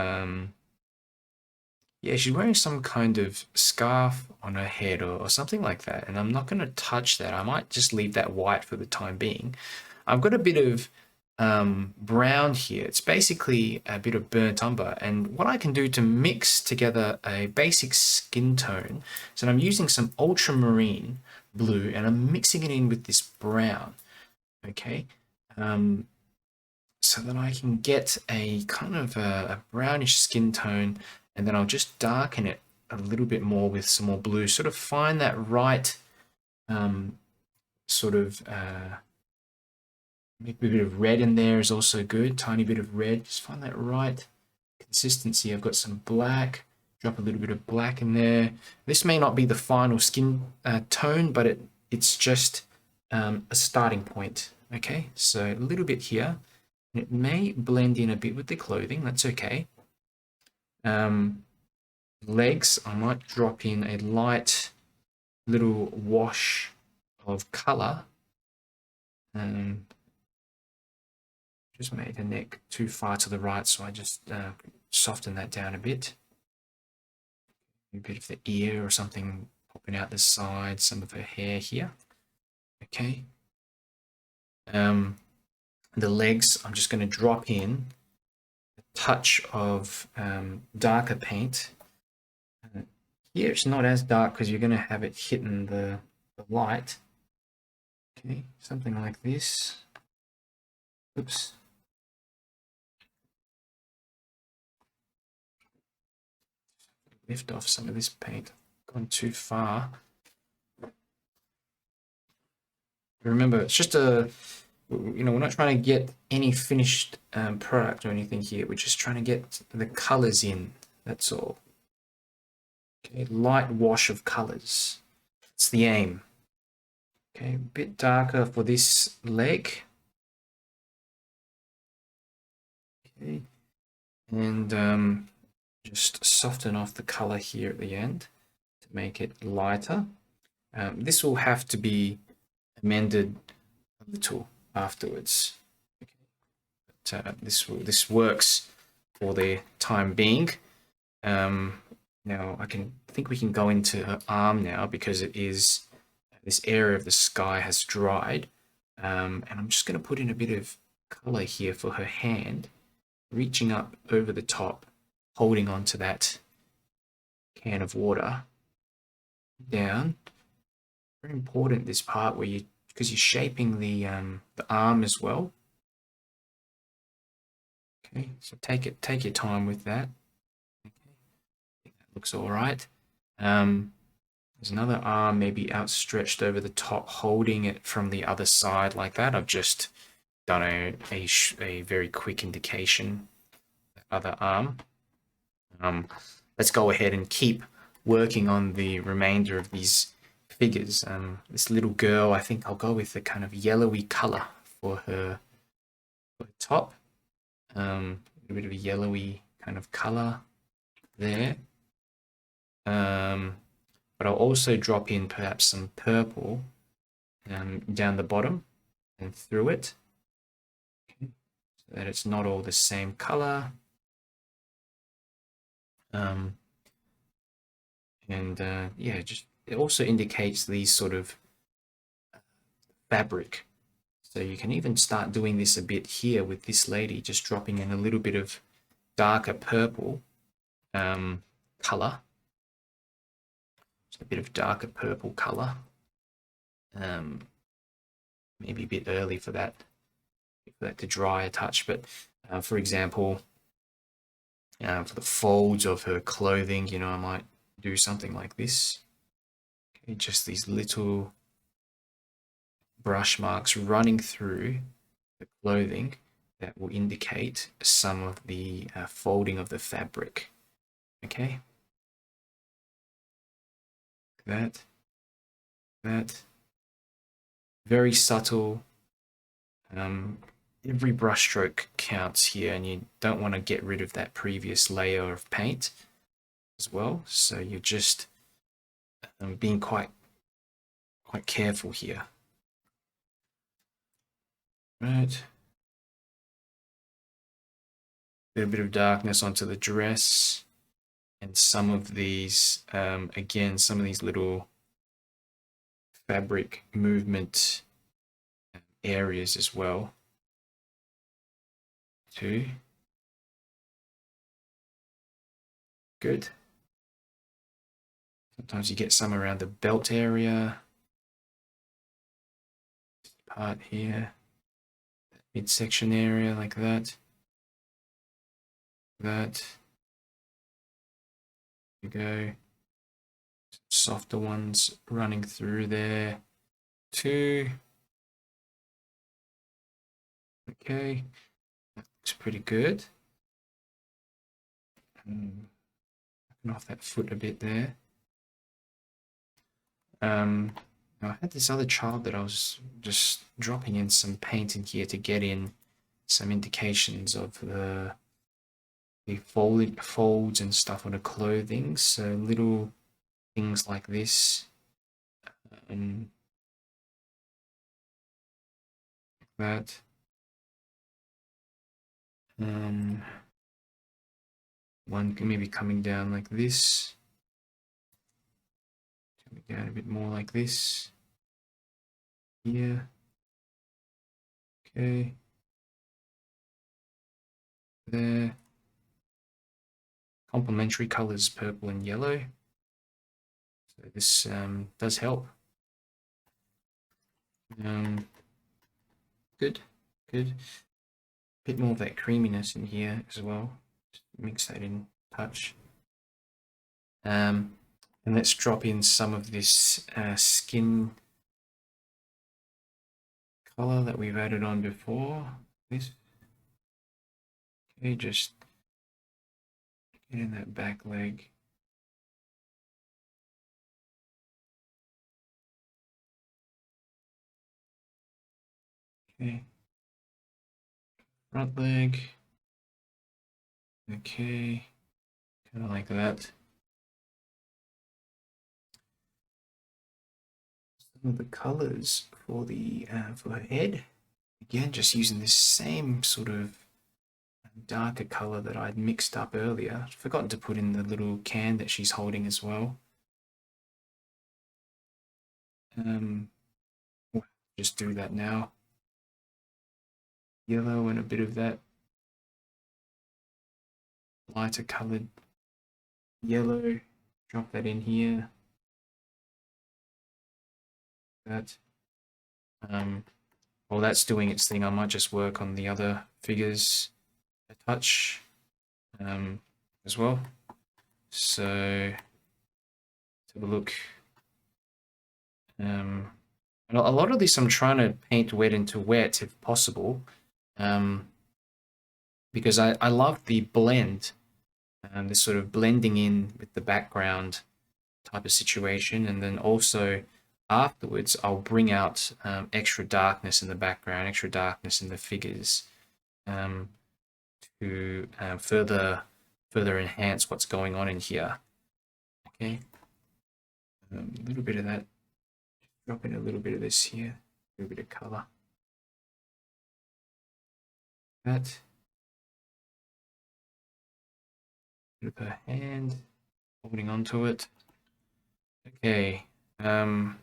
she's wearing some kind of scarf on her head or something like that, and I'm not going to touch that. I might just leave that white for the time being. I've got a bit of brown here. It's basically a bit of burnt umber, and what I can do to mix together a basic skin tone, so I'm using some ultramarine blue and I'm mixing it in with this brown, okay, so that I can get a kind of a brownish skin tone, and then I'll just darken it a little bit more with some more blue, sort of find that right sort of maybe a bit of red in there is also good. Tiny bit of red. Just find that right consistency. I've got some black. Drop a little bit of black in there. This may not be the final skin tone, but it's just a starting point. Okay, so a little bit here. It may blend in a bit with the clothing. That's okay. Legs, I might drop in a light little wash of color. Just made the neck too far to the right, so I just soften that down a bit. A bit of the ear or something popping out the side, some of her hair here. Okay. The legs, I'm just going to drop in a touch of darker paint. Here it's not as dark because you're going to have it hitting the light. Okay, something like this. Oops. Lift off some of this paint. Gone too far. Remember, it's just we're not trying to get any finished product or anything here. We're just trying to get the colors in. That's all. Okay, light wash of colors. It's the aim. Okay, a bit darker for this leg. Okay, and just soften off the color here at the end to make it lighter. This will have to be amended a little afterwards. Okay. But this works for the time being. Now I think we can go into her arm now because it is this area of the sky has dried, and I'm just going to put in a bit of color here for her hand, reaching up over the top, holding on to that can of water down. Very important, this part where because you're shaping the arm as well. Okay, so take your time with that. Okay, I think that looks all right. There's another arm maybe outstretched over the top, holding it from the other side like that. I've just done a very quick indication. Other arm. Let's go ahead and keep working on the remainder of these figures. This little girl, I think I'll go with the kind of yellowy color for her top. A bit of a yellowy kind of color there. But I'll also drop in perhaps some purple down the bottom and through it, okay, so that it's not all the same color. Yeah, just it also indicates these sort of fabric. So you can even start doing this a bit here with this lady, just dropping in a little bit of darker purple color. Just a bit of darker purple color. Maybe a bit early for that to dry a touch, but for example, for the folds of her clothing, you know, I might do something like this. Okay, just these little brush marks running through the clothing that will indicate some of the folding of the fabric. Okay, that very subtle. Every brush stroke counts here, and you don't want to get rid of that previous layer of paint as well. So you're just being quite careful here. Right. A bit of darkness onto the dress, and some of these, again, some of these little fabric movement areas as well. Too. Good. Sometimes you get some around the belt area. This part here, that midsection area like that. That. There you go. Softer ones running through there too. Okay, that looks pretty good. Off that foot a bit there. Now I had this other child that I was just dropping in some paint in here to get in some indications of the folds and stuff on the clothing. So little things like this. That. One maybe coming down like this. Coming down a bit more like this. Here. Okay. There. Complementary colors, purple and yellow. So this does help. Good. Bit more of that creaminess in here as well. Just mix that in touch. And let's drop in some of this skin color that we've added on before. This. Okay, just get in that back leg. Okay. Front leg. Okay. Kind of like that. Some of the colors for the for her head. Again, just using this same sort of darker color that I'd mixed up earlier. I'd forgotten to put in the little can that she's holding as well. Just do that now. Yellow and a bit of that lighter colored yellow. Drop that in here. That. While that's doing its thing, I might just work on the other figures a touch as well. So let's have a look. And a lot of this I'm trying to paint wet into wet if possible, because I love the blend, this sort of blending in with the background type of situation. And then also afterwards I'll bring out extra darkness in the background, extra darkness in the figures, to further enhance what's going on in here. Okay, a little bit of that, drop in a little bit of this here, a little bit of color. That bit of her hand holding onto it. Okay, now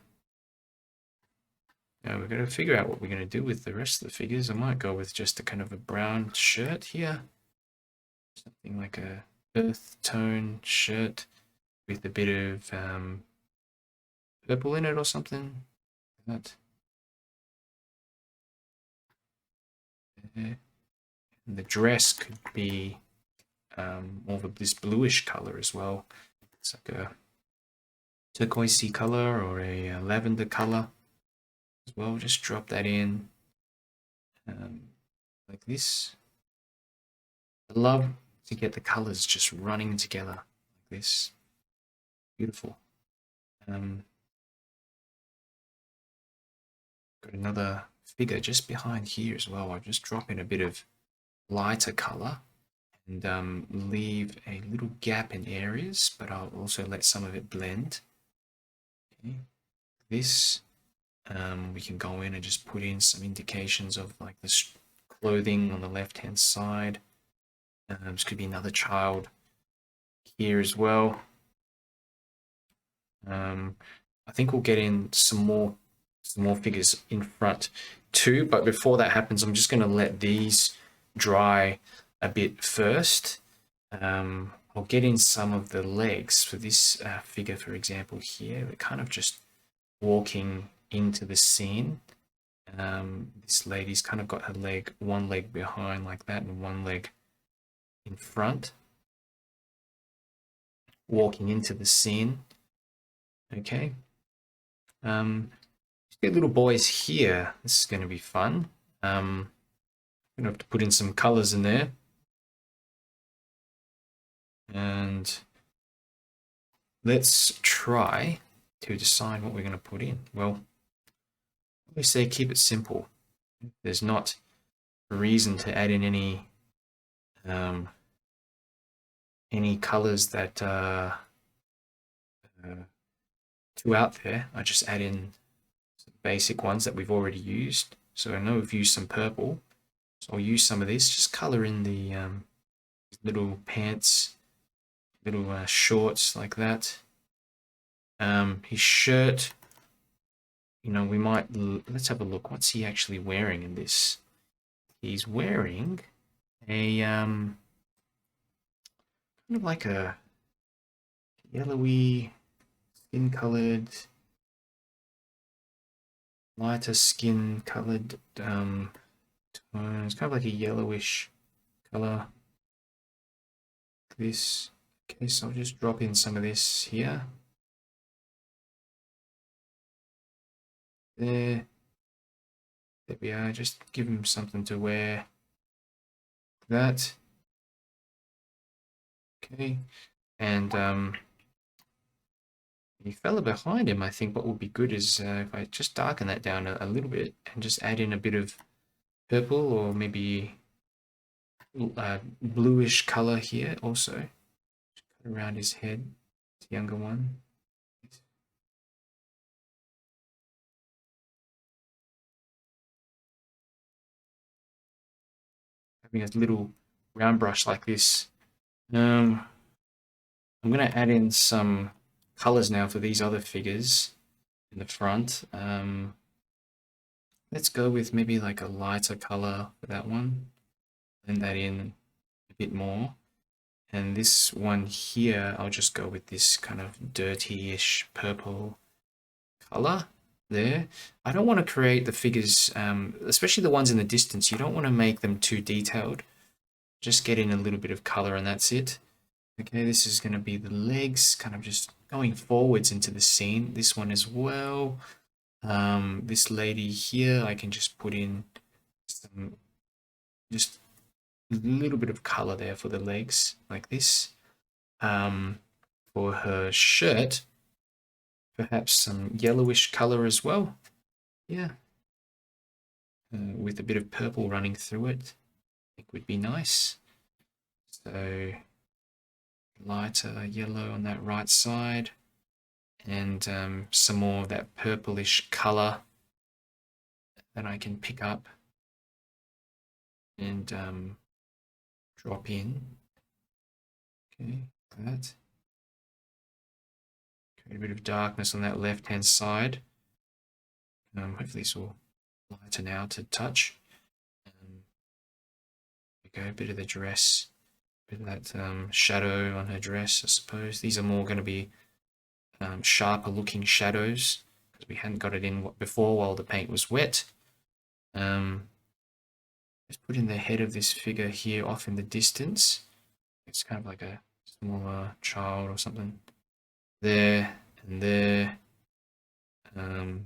we've got to figure out what we're going to do with the rest of the figures. I might go with just a kind of a brown shirt here, something like a earth tone shirt with a bit of purple in it or something like that. And the dress could be more of this bluish color as well. It's like a turquoisey color or a lavender color as well. Just drop that in like this. I love to get the colors just running together like this. Beautiful. Got another figure just behind here as well. I'll just drop in a bit of lighter color and leave a little gap in areas, but I'll also let some of it blend. Okay. This, we can go in and just put in some indications of like this clothing on the left hand side. This could be another child here as well. I think we'll get in some more figures in front too, but before that happens, I'm just going to let these dry a bit first. I'll get in some of the legs for this figure, for example, here. We're kind of just walking into the scene. This lady's kind of got her leg, one leg behind like that and one leg in front, walking into the scene. Okay. Get little boys here. This is going to be fun. I'm going to have to put in some colors in there. And let's try to decide what we're going to put in. Well, we say keep it simple. There's not a reason to add in any colors that are too out there. I just add in some basic ones that we've already used. So I know we've used some purple, so I'll use some of this. Just color in the little pants, little shorts like that. His shirt, you know, we might, let's have a look. What's he actually wearing in this? He's wearing a kind of like a yellowy skin colored, lighter skin colored tone. It's kind of like a yellowish color. This. Okay, so I'll just drop in some of this here. There we are. Just give him something to wear. That. Okay, and the fella behind him, I think what would be good is if I just darken that down a little bit and just add in a bit of purple or maybe bluish color here also. Cut around his head, the younger one. Having a little round brush like this. I'm going to add in some colors now for these other figures in the front. Let's go with maybe like a lighter color for that one. Blend that in a bit more. And this one here, I'll just go with this kind of dirty-ish purple color there. I don't want to create the figures, especially the ones in the distance, you don't want to make them too detailed. Just get in a little bit of color and that's it. Okay, this is going to be the legs, kind of just going forwards into the scene. This one as well. This lady here, I can just put in some, just a little bit of color there for the legs, like this. For her shirt, perhaps some yellowish color as well. Yeah. With a bit of purple running through it, I think would be nice. So lighter yellow on that right side, and some more of that purplish color that I can pick up and drop in. Okay, that. Create a bit of darkness on that left-hand side. Hopefully this will lighten out a touch. There we go, a bit of the dress, a bit of that shadow on her dress, I suppose. These are more going to be sharper looking shadows because we hadn't got it in before while the paint was wet. Let's put in the head of this figure here off in the distance. It's kind of like a smaller child or something. There and there.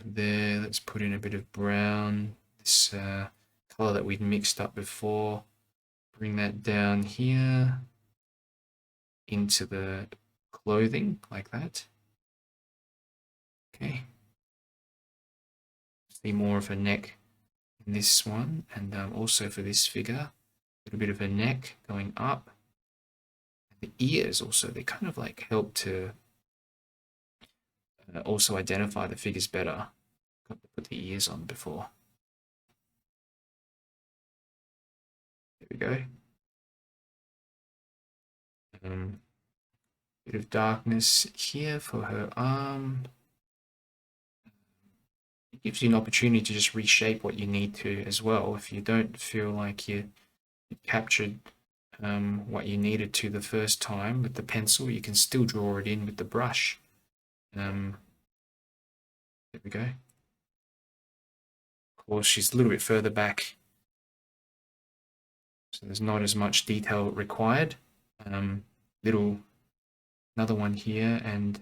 There, let's put in a bit of brown, this color that we'd mixed up before. Bring that down here into the clothing like that. Okay. See more of a neck in this one, and also for this figure, a little bit of a neck going up. The ears also, they kind of like help to also identify the figures better. Got to put the ears on before. There we go. Bit of darkness here for her arm. It gives you an opportunity to just reshape what you need to as well. If you don't feel like you captured what you needed to the first time with the pencil, you can still draw it in with the brush. There we go. Of course, she's a little bit further back, so there's not as much detail required. Another one here, and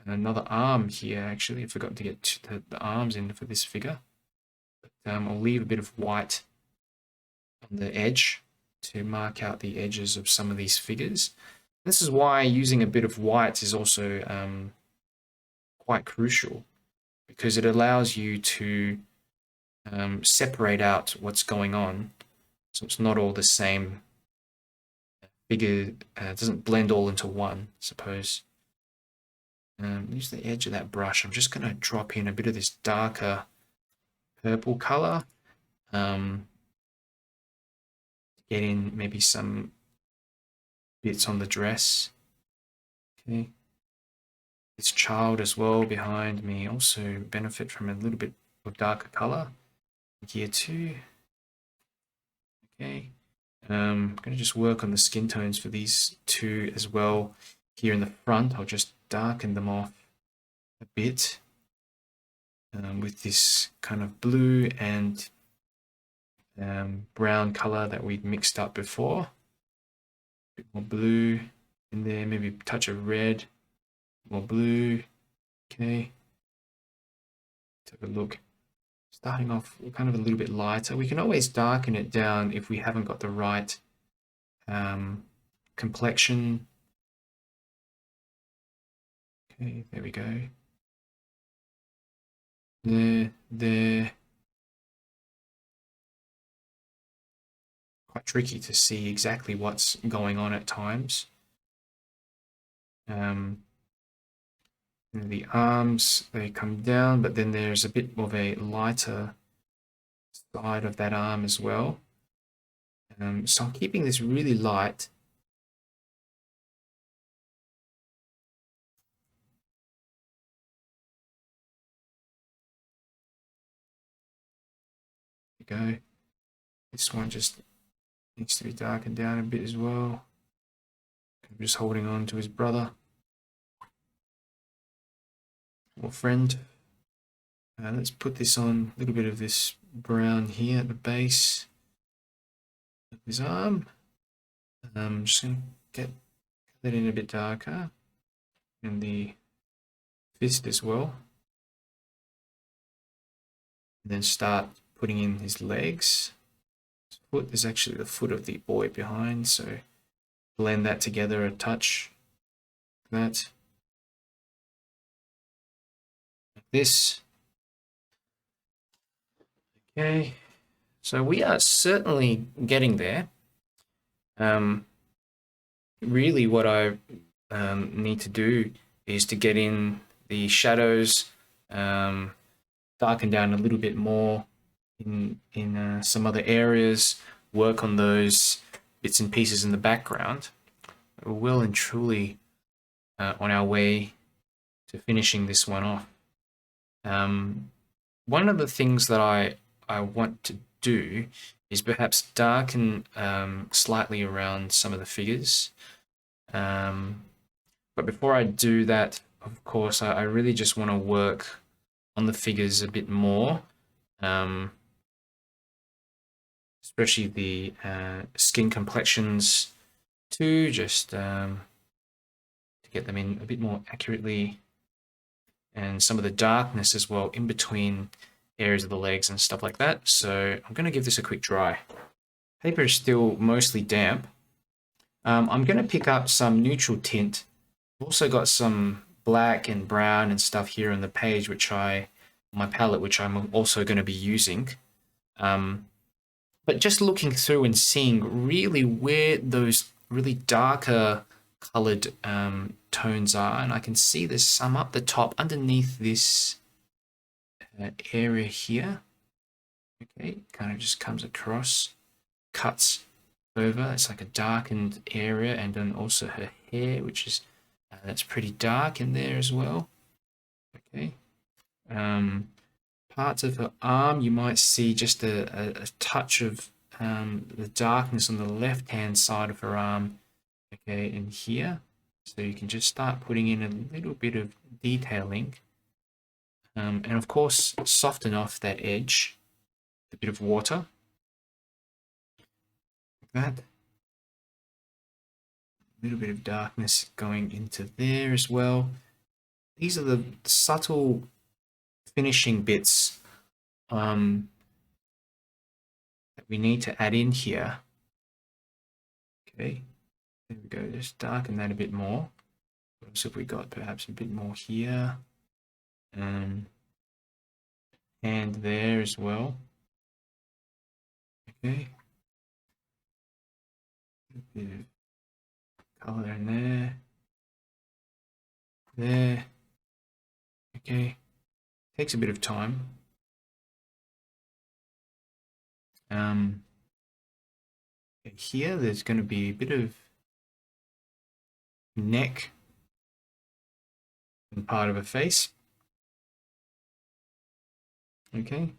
another arm here. Actually, I forgot to get the arms in for this figure. But I'll leave a bit of white on the edge to mark out the edges of some of these figures. This is why using a bit of white is also quite crucial, because it allows you to separate out what's going on, so it's not all the same figure. It doesn't blend all into one, I suppose. Use the edge of that brush. I'm just going to drop in a bit of this darker purple color. Get in maybe some bits on the dress. Okay. This child as well behind me also benefit from a little bit of darker color. Here too. Okay. I'm going to just work on the skin tones for these two as well. Here in the front, I'll just darken them off a bit with this kind of blue and brown color that we'd mixed up before. A bit more blue in there, maybe a touch of red, more blue. Okay. Take a look. Starting off kind of a little bit lighter. We can always darken it down if we haven't got the right complexion. Okay, there we go. There. Quite tricky to see exactly what's going on at times. The arms, they come down, but then there's a bit of a lighter side of that arm as well. So I'm keeping this really light. There we go. This one just needs to be darkened down a bit as well. I'm just holding on to his brother or friend. Let's put this on, a little bit of this brown here at the base of his arm. I'm just going to get that in a bit darker, and the fist as well. and then start putting in his legs. His foot is actually the foot of the boy behind, so blend that together a touch. Like this. Okay, so we are certainly getting there. Really what I need to do is to get in the shadows, darken down a little bit more in some other areas, work on those bits and pieces in the background. We're well and truly on our way to finishing this one off. One of the things that I want to do is perhaps darken slightly around some of the figures. But before I do that, of course, I really just want to work on the figures a bit more, especially the skin complexions too, just to get them in a bit more accurately, and some of the darkness as well in between areas of the legs and stuff like that. So I'm going to give this a quick dry. Paper is still mostly damp. I'm going to pick up some neutral tint. I've also got some black and brown and stuff here on the page, my palette, which I'm also going to be using. But just looking through and seeing really where those really darker colored tones are, and I can see there's some up the top underneath this area here. Okay, kind of just comes across, cuts over. It's like a darkened area, and then also her hair, which is that's pretty dark in there as well. Okay, parts of her arm, you might see just a touch of the darkness on the left-hand side of her arm. Okay, in here, so you can just start putting in a little bit of detailing, and of course soften off that edge, a bit of water, like that. A little bit of darkness going into there as well. These are the subtle finishing bits that we need to add in here. Okay, there we go. Just darken that a bit more. What else have we got? Perhaps a bit more here, and there as well. Okay, a bit of color in there. Okay, takes a bit of time. Here there's going to be a bit of neck and part of a face. Okay,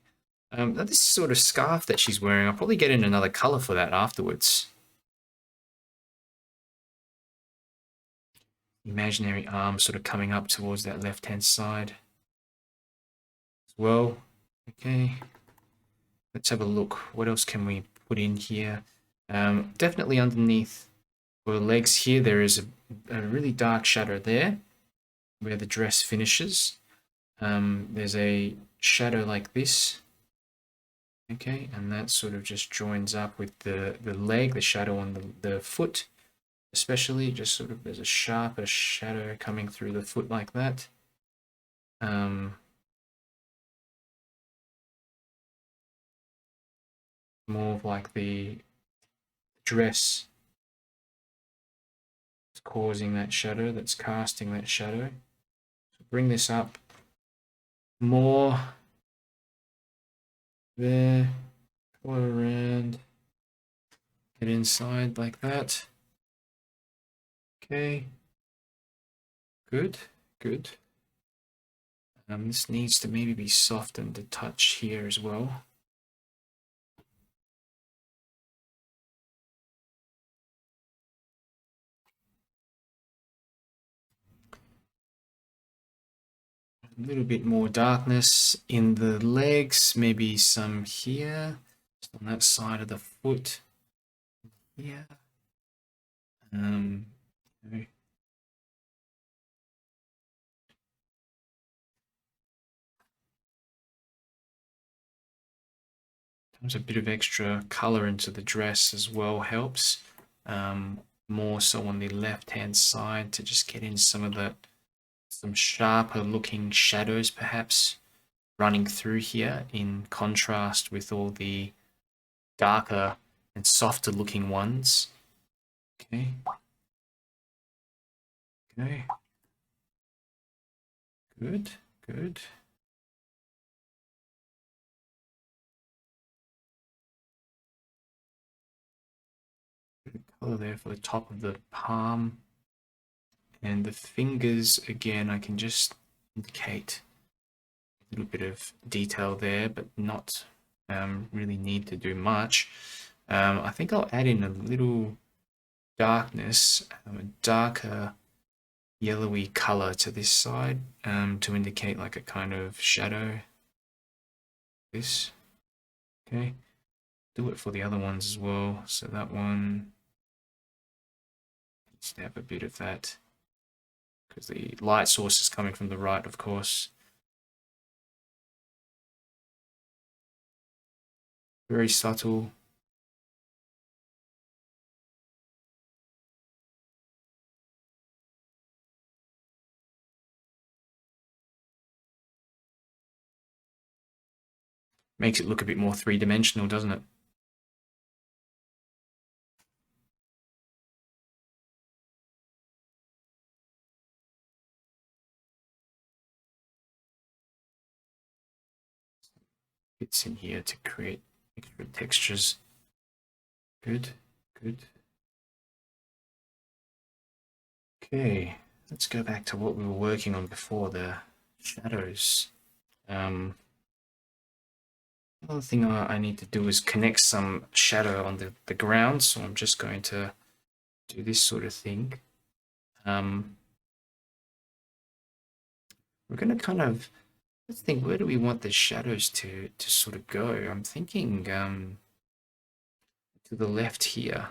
now this sort of scarf that she's wearing, I'll probably get in another color for that afterwards. Imaginary arm sort of coming up towards that left-hand side as well. Okay, let's have a look. What else can we put in here? Definitely underneath her legs here, there is a really dark shadow there where the dress finishes. There's a shadow like this. Okay, and that sort of just joins up with the leg, the shadow on the foot, especially just sort of there's a sharper shadow coming through the foot like that. More of like the dress is causing that shadow, that's casting that shadow. So bring this up more there, color around, get inside like that. Okay, good. This needs to maybe be softened a touch here as well. A little bit more darkness in the legs, maybe some here, just on that side of the foot. Here. Okay. Sometimes a bit of extra color into the dress as well helps. More so on the left hand side to just get in some sharper looking shadows perhaps running through here in contrast with all the darker and softer looking ones. Okay. Okay. Good, good. Bit of color there for the top of the palm. And the fingers, again, I can just indicate a little bit of detail there, but not really need to do much. I think I'll add in a little darkness, a darker yellowy color to this side to indicate like a kind of shadow. This, okay. Do it for the other ones as well. So that one, just have a bit of that because the light source is coming from the right, of course. Very subtle. Makes it look a bit more three-dimensional, doesn't it? Bits in here to create extra textures. Good, good. Okay, let's go back to what we were working on before, the shadows. Another thing I need to do is connect some shadow on the ground, so I'm just going to do this sort of thing. We're going to kind of, let's think, where do we want the shadows to sort of go? I'm thinking to the left here,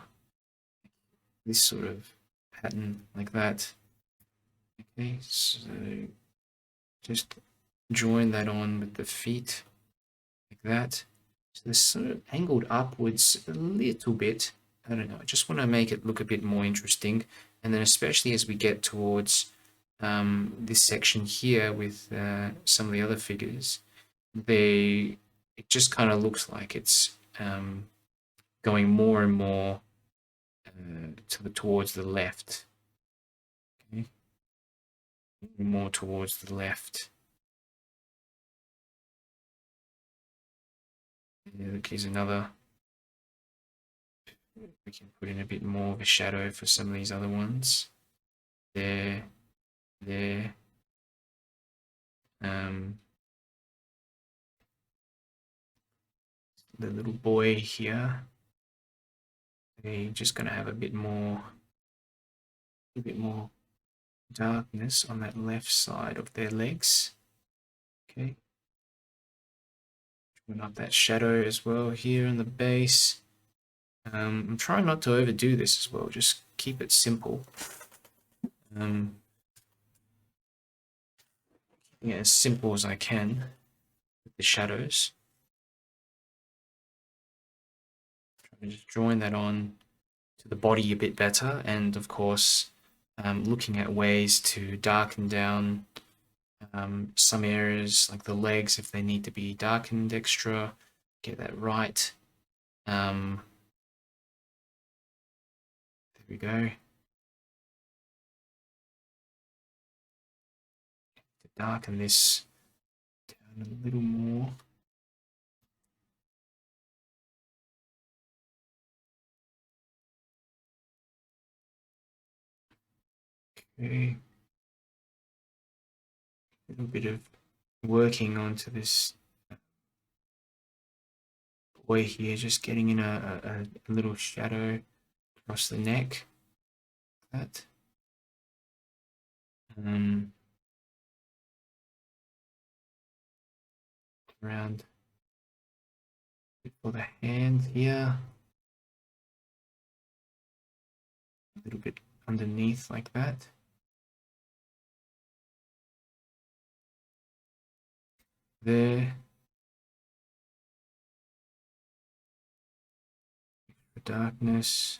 this sort of pattern like that. Okay, so just join that on with the feet like that. So this sort of angled upwards a little bit. I don't know, I just want to make it look a bit more interesting. And then especially as we get towards this section here with some of the other figures, it just kind of looks like it's going more and more towards the left. Okay. More towards the left. Yeah, look, here's another. We can put in a bit more of a shadow for some of these other ones. There, there. The little boy here. They're just going to have a bit more darkness on that left side of their legs. Okay. Join up that shadow as well here in the base. I'm trying not to overdo this as well, just keep it simple. Yeah, as simple as I can with the shadows. Try to just join that on to the body a bit better, and of course, looking at ways to darken down some areas like the legs if they need to be darkened extra, get that right. There we go. To darken this down a little more. Okay. A little bit of working onto this boy here, just getting in a little shadow across the neck. That. Around for the hand here. A little bit underneath like that. There. darkness.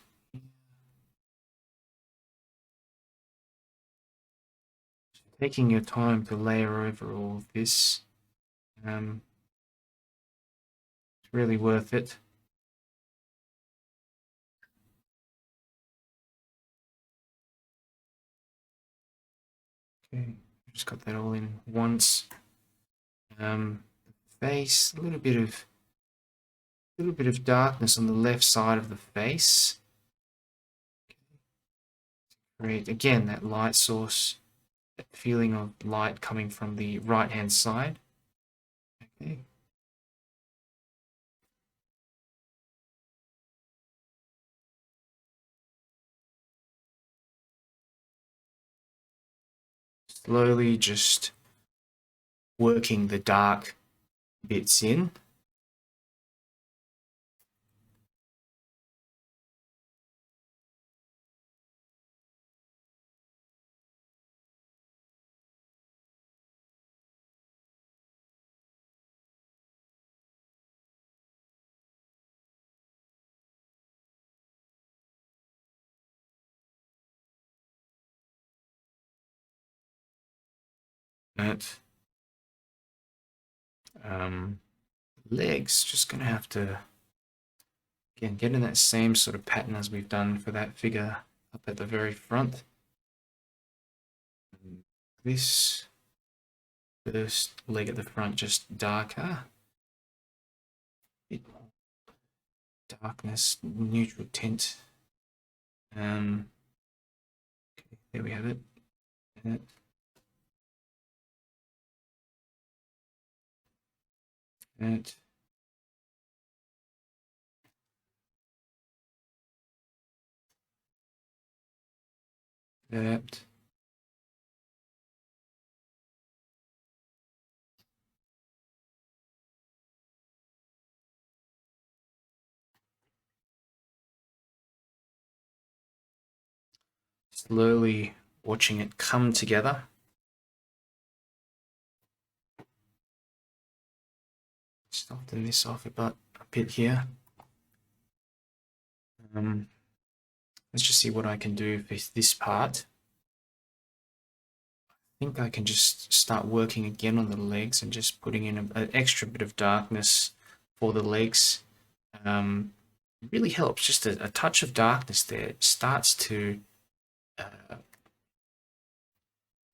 Taking your time to layer over all of this. It's really worth it. Okay, just got that all in once. Face, a little bit of darkness on the left side of the face. Create again that light source, that feeling of light coming from the right hand side. Okay. Slowly just working the dark bits in. That legs, just gonna have to again get in that same sort of pattern as we've done for that figure up at the very front. This first leg at the front just darker, bit more darkness, neutral tint. Okay, there we have it. That. That. Slowly watching it come together. Soften this off a bit here. Let's just see what I can do with this part. I think I can just start working again on the legs and just putting in an extra bit of darkness for the legs. It really helps. Just a touch of darkness there. It starts to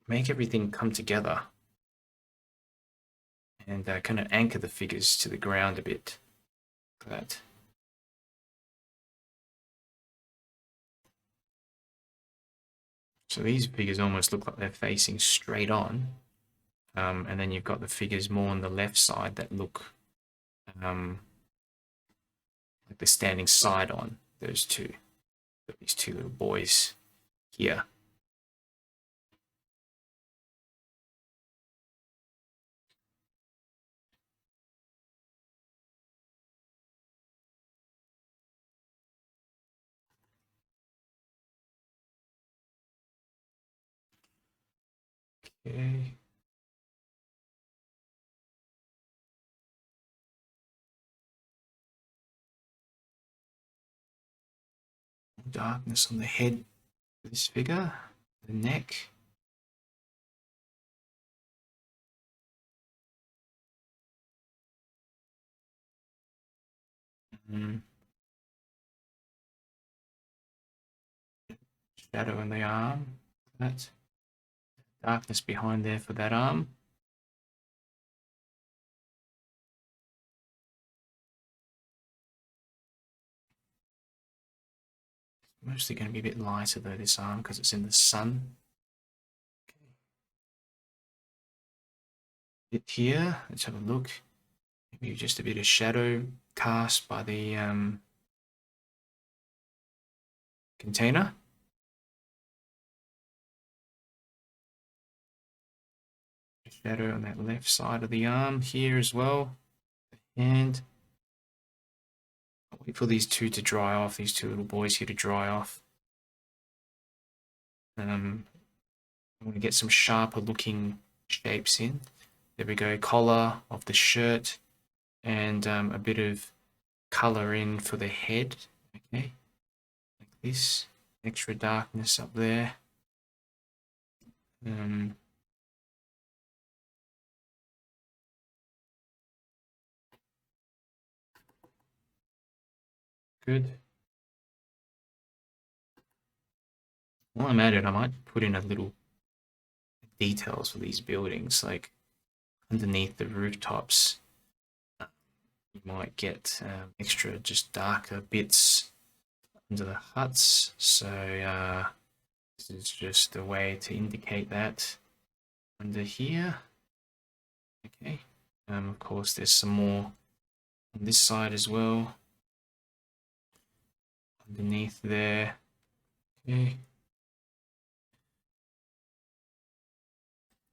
make everything come together and kind of anchor the figures to the ground a bit. Like that. So these figures almost look like they're facing straight on, and then you've got the figures more on the left side that look like they're standing side on. Those two, these two little boys here. Okay. Darkness on the head of this figure, the neck. Shadow in the arm. That darkness behind there for that arm. Mostly going to be a bit lighter though, this arm, because it's in the sun. Okay. Bit here, let's have a look. Maybe just a bit of shadow cast by the container. Shadow on that left side of the arm here as well. And I'll wait for these two to dry off, these two little boys here to dry off. I want to get some sharper looking shapes in. There we go, collar of the shirt and a bit of color in for the head Okay, like this. Extra darkness up there. Good. While I'm at it, I might put in a little details for these buildings, like underneath the rooftops. You might get extra, just darker bits under the huts. So this is just a way to indicate that under here. Okay. Of course, there's some more on this side as well. Underneath there. Okay.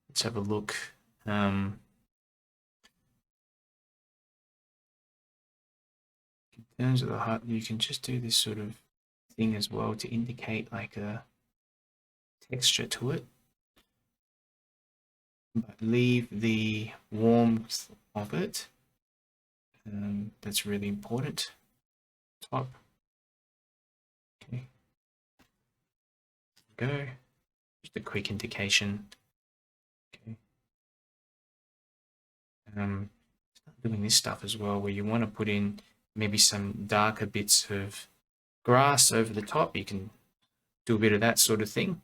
Let's have a look. In terms of the hut, you can just do this sort of thing as well to indicate like a texture to it. But leave the warmth of it. That's really important. Top. Okay. Go. Just a quick indication. Okay. Start doing this stuff as well, where you want to put in maybe some darker bits of grass over the top. You can do a bit of that sort of thing.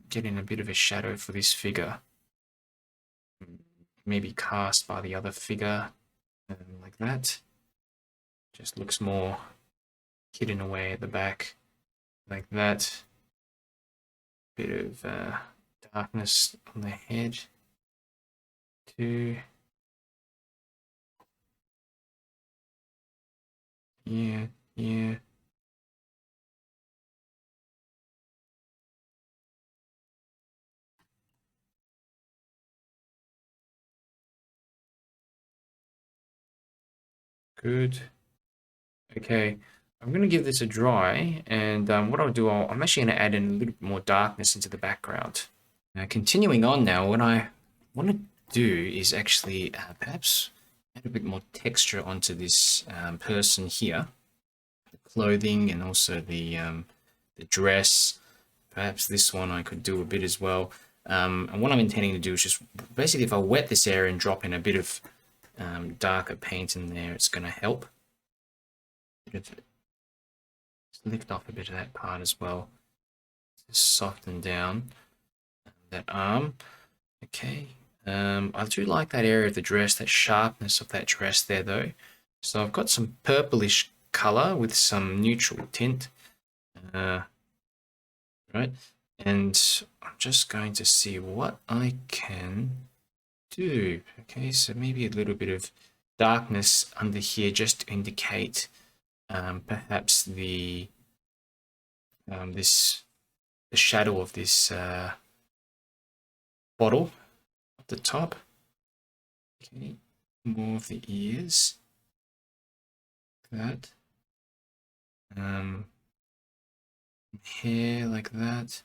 Get in a bit of a shadow for this figure. Maybe cast by the other figure, like that. Just looks more hidden away at the back, like that. Bit of darkness on the head, too. Yeah. Good. Okay, I'm going to give this a dry, and what I'll do, I'm actually going to add in a little bit more darkness into the background. Now, continuing on now, what I want to do is actually perhaps add a bit more texture onto this person here. The clothing and also the dress. Perhaps this one I could do a bit as well. And what I'm intending to do is just basically, if I wet this area and drop in a bit of darker paint in there, it's going to help. Just lift off a bit of that part as well. Just soften down that arm. Okay. I do like that area of the dress, that sharpness of that dress there though. So I've got some purplish color with some neutral tint. Right. And I'm just going to see what I can do. Okay, so maybe a little bit of darkness under here just to indicate perhaps the shadow of this bottle at the top. Okay, more of the ears. Like that. Hair like that.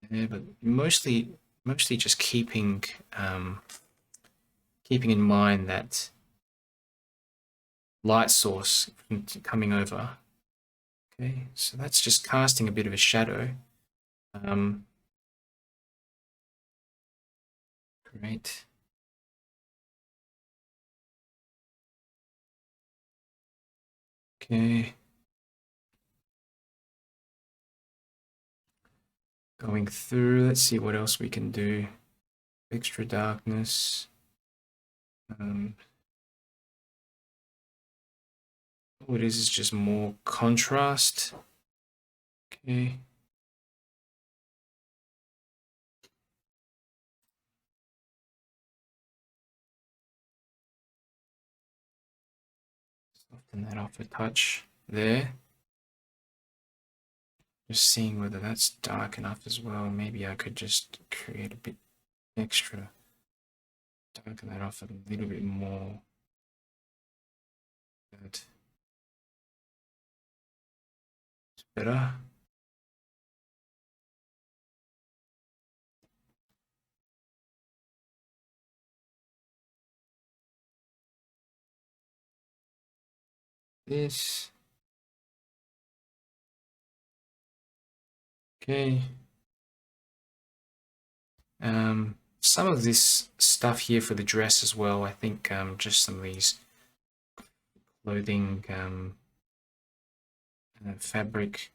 Yeah, but mostly just keeping in mind that light source coming over. Okay, so that's just casting a bit of a shadow. Great. Okay. Going through, let's see what else we can do. Extra darkness. All it is just more contrast. Okay. Soften that off a touch there. Just seeing whether that's dark enough as well. Maybe I could just create a bit extra. Darken that off a little bit more. That's better. this. Okay. Some of this stuff here for the dress as well. I think just some of these clothing fabric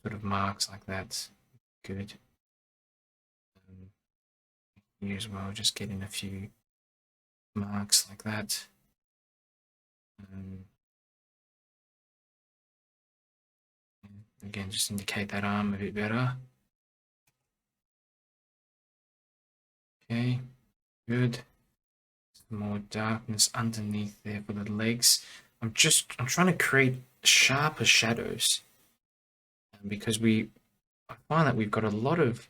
sort of marks like that. Good. Here as well, just getting a few marks like that. Again, just indicate that arm a bit better. Okay, good. Some more darkness underneath there for the legs. I'm trying to create sharper shadows because I find that we've got a lot of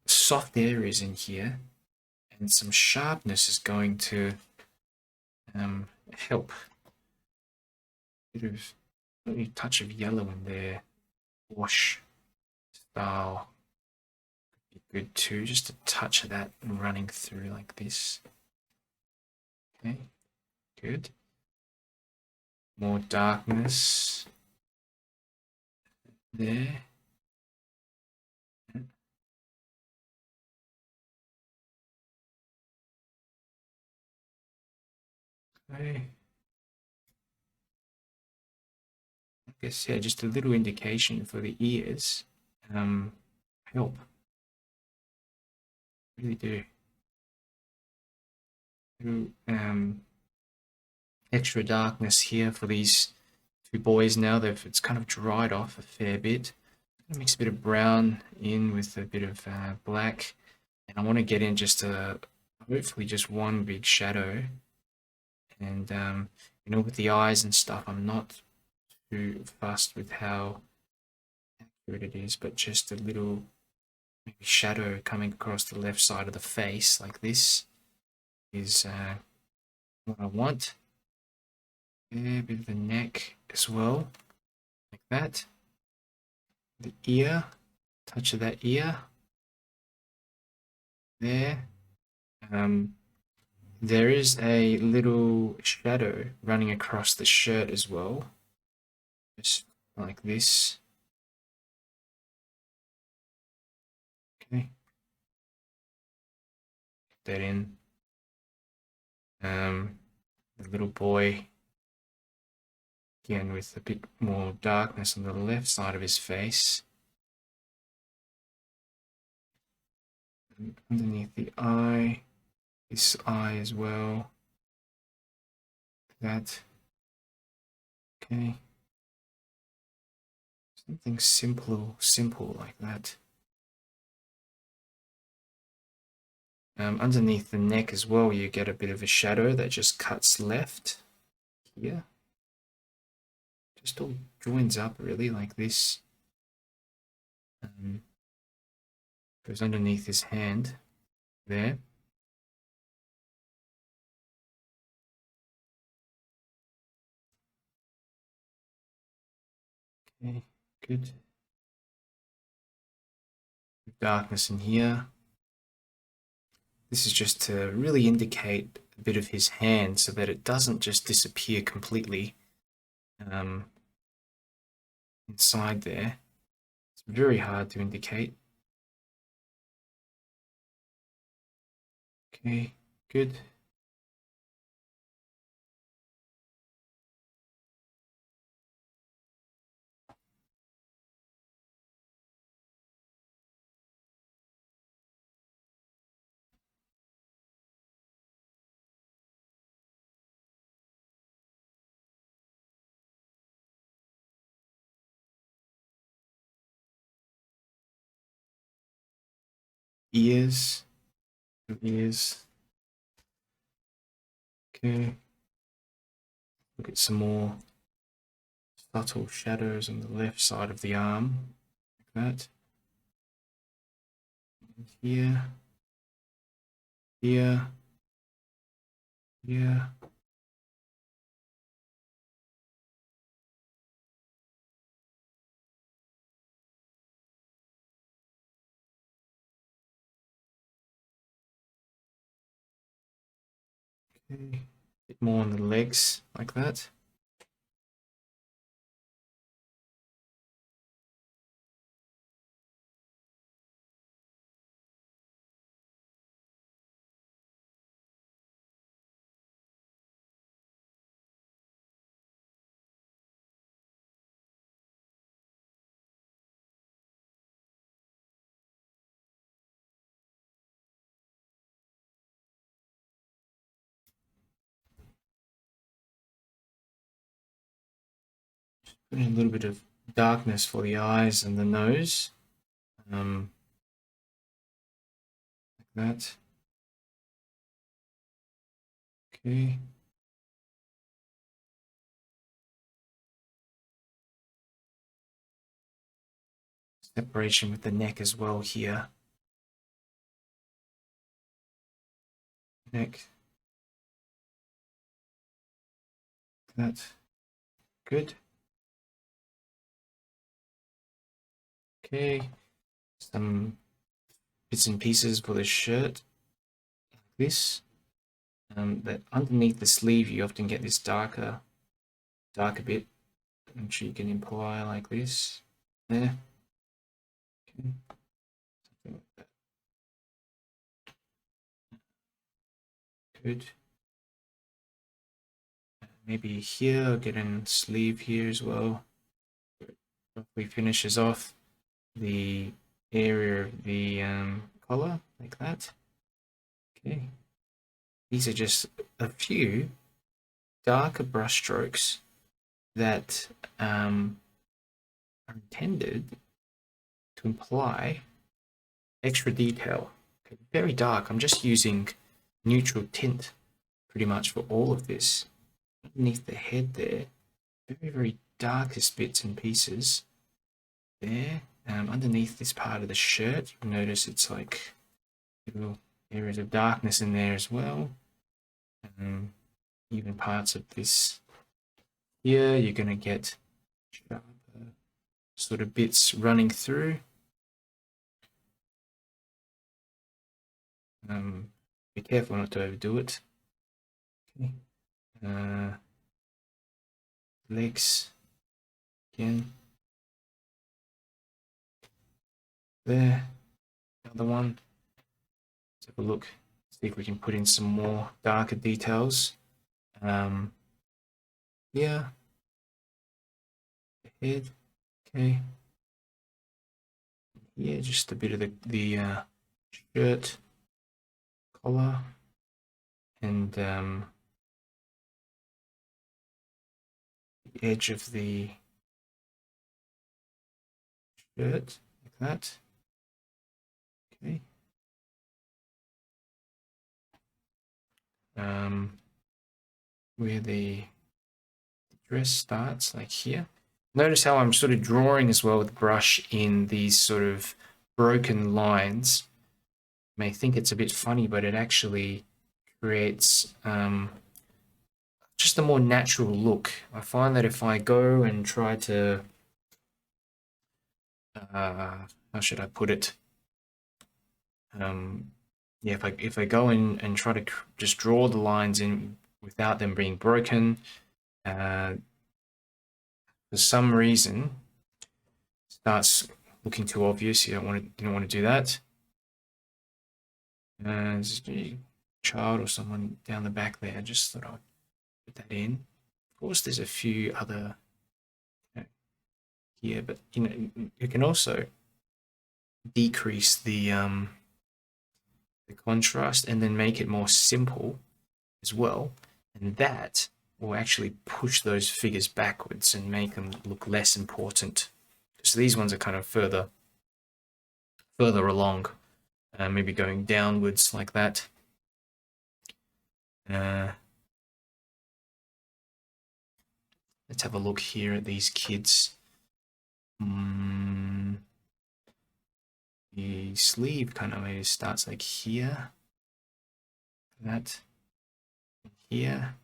soft areas in here, and some sharpness is going to help. Bit of a touch of yellow in there. Wash style would be good too. Just a touch of that running through like this. Okay, good. More darkness there. Okay. I guess, yeah, just a little indication for the ears help. Really do. Extra darkness here for these two boys now. It's kind of dried off a fair bit. Mix a bit of brown in with a bit of black, and I want to get in just hopefully just one big shadow. And you know, with the eyes and stuff, I'm not too fussed with how accurate it is, but just a little maybe shadow coming across the left side of the face like this is what I want. A bit of the neck as well, like that. The ear, touch of that ear there. There is a little shadow running across the shirt as well, just like this. Okay, put that in. The little boy, again with a bit more darkness on the left side of his face. And underneath the eye, this eye as well. That. Okay. Something simple like that. Underneath the neck as well, you get a bit of a shadow that just cuts left here. Just all joins up really like this. Goes underneath his hand there. Okay, good. Darkness in here. This is just to really indicate a bit of his hand so that it doesn't just disappear completely inside there. It's very hard to indicate. Okay, good. Ears. Okay. Look at some more subtle shadows on the left side of the arm, like that. And here. Here. Okay. A bit more on the legs, like that. put in a little bit of darkness for the eyes and the nose. Like that. Okay. Separation with the neck as well here. Neck. That. Good. Okay. Some bits and pieces for the shirt. Like this. That underneath the sleeve you often get this darker bit, which you can apply like this. There. Okay. Something like that. Good. Maybe here, get in sleeve here as well. Roughly finishes off the area of the collar like that. Okay. These are just a few darker brush strokes that are intended to imply extra detail. Okay, very dark. I'm just using neutral tint pretty much for all of this. Underneath the head there, very darkest bits and pieces there. Underneath this part of the shirt, you'll notice it's like little areas of darkness in there as well. Even parts of this here, you're going to get sharper sort of bits running through. Be careful not to overdo it. Okay. Legs again. There. Another one. Let's have a look. See if we can put in some more darker details. Yeah. The head. Okay. Yeah, just a bit of the shirt collar and the edge of the shirt like that. Okay. Where the dress starts, like here. Notice how I'm sort of drawing as well with the brush in these sort of broken lines. You may think it's a bit funny, but it actually creates just a more natural look. I find that if I go and try to, how should I put it? Yeah, if I go in and try to just draw the lines in without them being broken, for some reason, it starts looking too obvious. You don't want to do that. There's a child or someone down the back there. I just thought I'd put that in. Of course, there's a few other here, but you can also decrease the contrast and then make it more simple as well, and that will actually push those figures backwards and make them look less important. So these ones are kind of further along, maybe going downwards like that. Let's have a look here at these kids. The sleeve kind of maybe starts like here, that, here.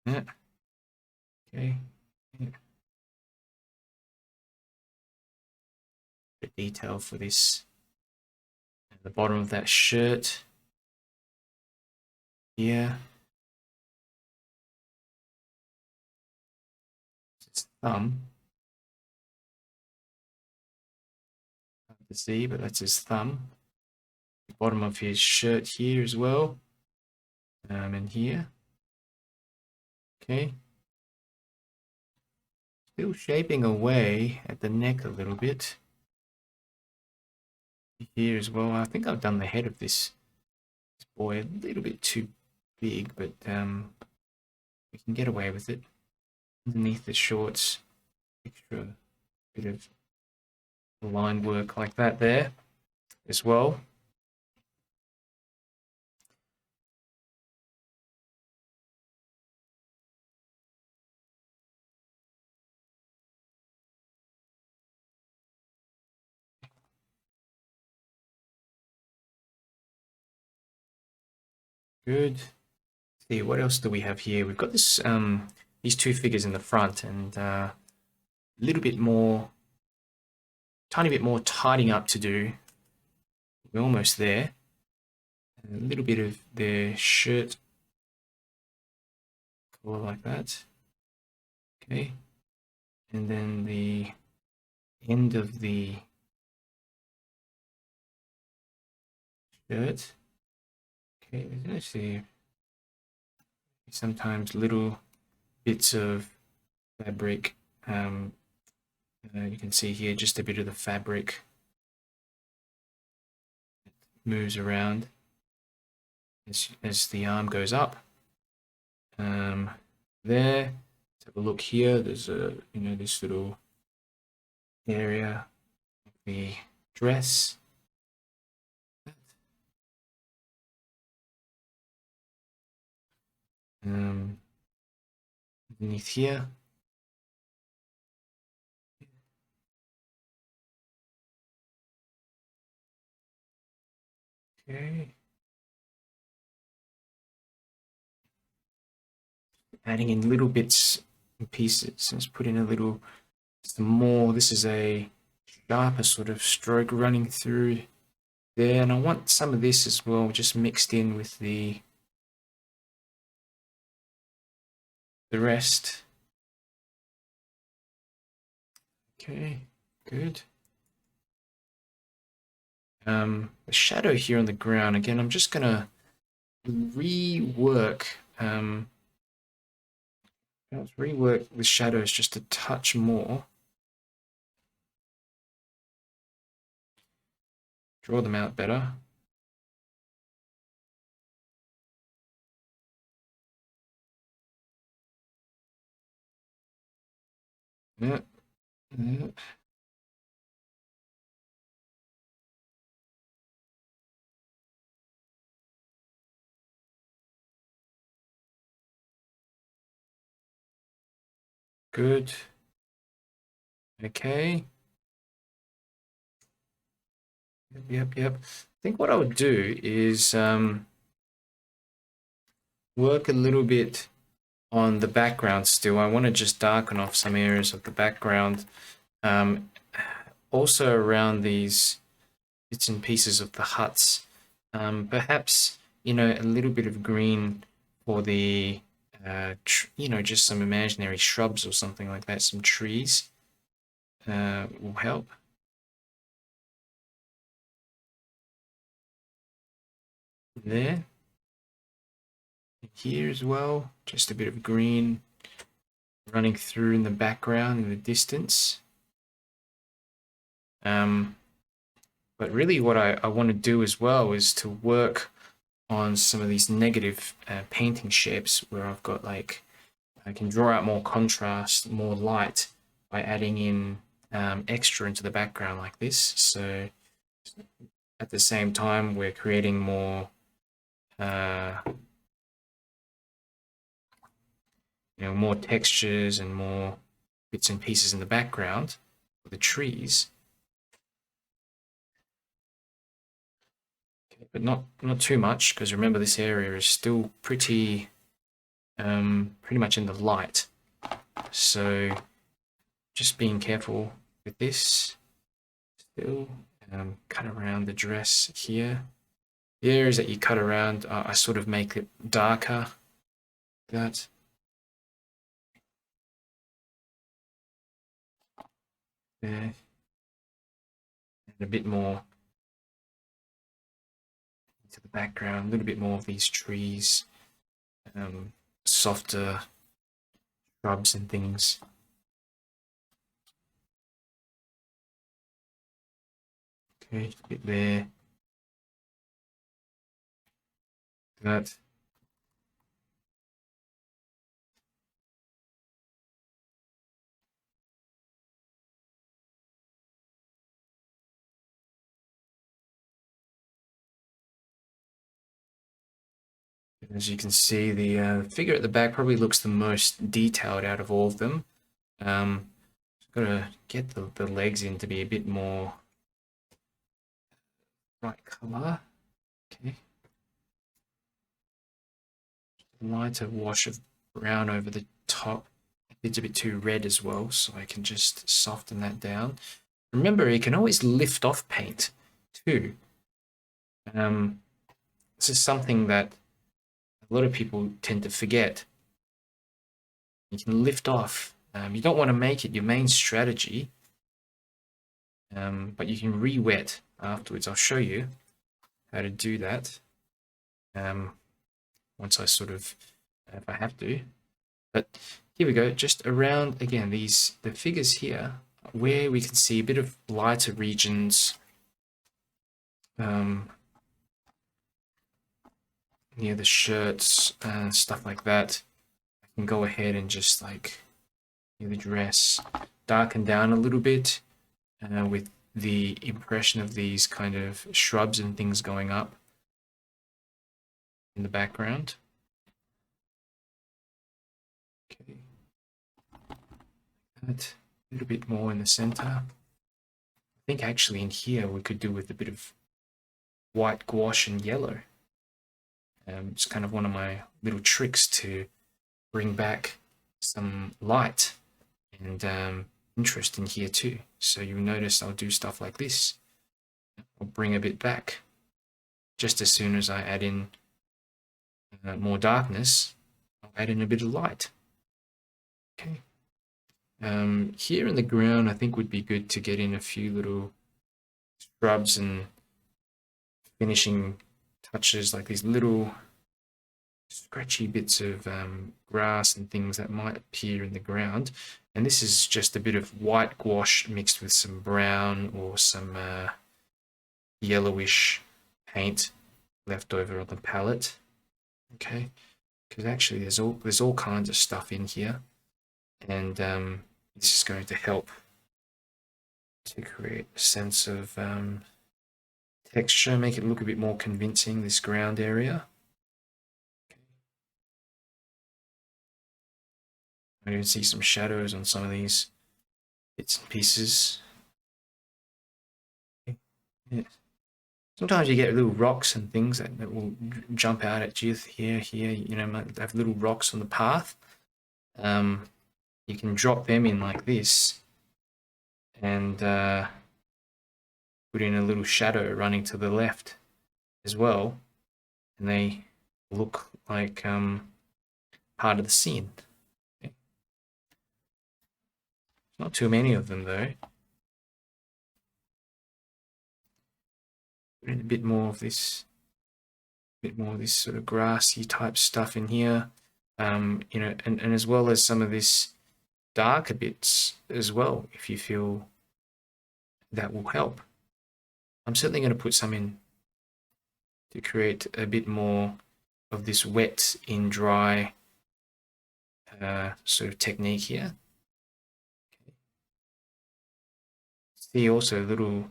Yeah. Okay. Yeah. The detail for this at the bottom of that shirt here. It's thumb. Hard to see, but that's his thumb. The bottom of his shirt here as well. And here. Okay. Still shaping away at the neck a little bit. Here as well. I think I've done the head of this boy a little bit too big, but we can get away with it. Underneath the shorts, extra bit of line work like that there as well. Good. See, what else do we have here? We've got this these two figures in the front, and a little bit more, tiny bit more tidying up to do. We're almost there. A little bit of their shirt color like that. Okay. And then the end of the shirt. Okay, let's see. Sometimes little bits of fabric. You can see here just a bit of the fabric moves around as the arm goes up. There, let's have a look here. There's a this little area of the dress. Underneath here. Okay. Adding in little bits and pieces. Let's put in a little, some more. This is a sharper sort of stroke running through there, and I want some of this as well, just mixed in with the rest. Okay, good. The shadow here on the ground, again, I'm just gonna rework let's rework the shadows just a touch more. Draw them out better. Yeah. Yeah. Good. Okay. Yep. I think what I would do is work a little bit on the background still. I want to just darken off some areas of the background. Also around these bits and pieces of the huts. Perhaps, a little bit of green for the, just some imaginary shrubs or something like that, some trees will help. There. Here as well, just a bit of green running through in the background in the distance. But really what I want to do as well is to work on some of these negative painting shapes where I've got I can draw out more contrast, more light by adding in extra into the background like this. So at the same time, we're creating more more textures and more bits and pieces in the background for the trees. Okay, but not too much, because remember this area is still pretty much in the light. So just being careful with this. Still cut around the dress here. The areas that you cut around, I sort of make it darker. That. There. And a bit more into the background, a little bit more of these trees, softer shrubs and things. Okay, a bit there. That. As you can see, the figure at the back probably looks the most detailed out of all of them. Gotta get the legs in to be a bit more bright color. Okay. Lighter wash of brown over the top. It's a bit too red as well, so I can just soften that down. Remember, you can always lift off paint too. This is something that a lot of people tend to forget. You can lift off. You don't want to make it your main strategy, but you can re-wet afterwards. I'll show you how to do that once I sort of, if I have to. But here we go, just around, again, the figures here, where we can see a bit of lighter regions near the shirts and stuff like that. I can go ahead and just like near the dress, darken down a little bit with the impression of these kind of shrubs and things going up in the background. Okay, that a little bit more in the center. I think actually in here we could do with a bit of white gouache and yellow. It's kind of one of my little tricks to bring back some light and interest in here too. So you'll notice I'll do stuff like this. I'll bring a bit back. Just as soon as I add in more darkness, I'll add in a bit of light. Okay. Here in the ground, I think would be good to get in a few little shrubs and finishing touches, like these little scratchy bits of grass and things that might appear in the ground. And this is just a bit of white gouache mixed with some brown or some yellowish paint left over on the palette. Okay, because actually there's all kinds of stuff in here, and this is going to help to create a sense of texture, make it look a bit more convincing, this ground area. Okay. I can see some shadows on some of these bits and pieces. Okay. Yeah. Sometimes you get little rocks and things that will jump out at you here, you know, might have little rocks on the path. You can drop them in like this and put in a little shadow running to the left as well, and they look like part of the scene. Okay. Not too many of them though. Put in a bit more of this sort of grassy type stuff in here, you know, and as well as some of this darker bits as well, if you feel that will help. I'm certainly going to put some in to create a bit more of this wet in dry sort of technique here. Okay. See also little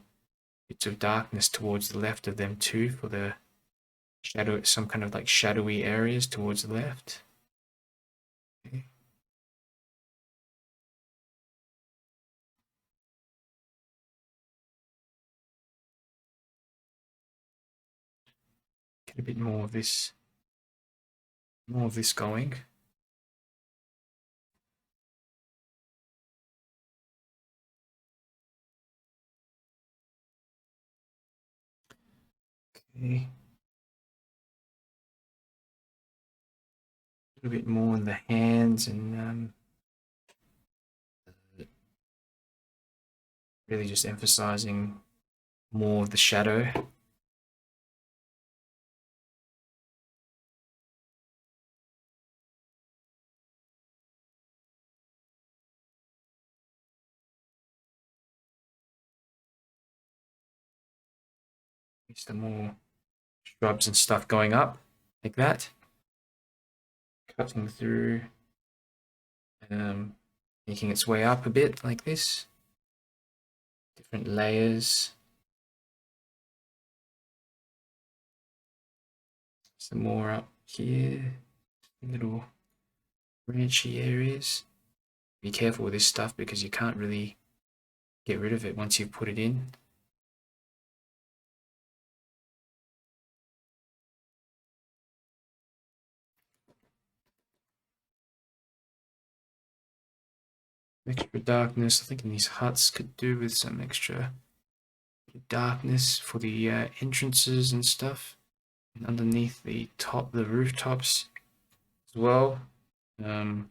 bits of darkness towards the left of them too, for the shadow, some kind of like shadowy areas towards the left. Okay. Get a bit more of this going. Okay. A little bit more in the hands and really just emphasizing more of the shadow. Some more shrubs and stuff going up like that, cutting through, making its way up a bit like this, different layers. Some more up here, little branchy areas. Be careful with this stuff because you can't really get rid of it once you put it in. Extra darkness. I think in these huts could do with some extra darkness for the entrances and stuff, and underneath the rooftops as well. Why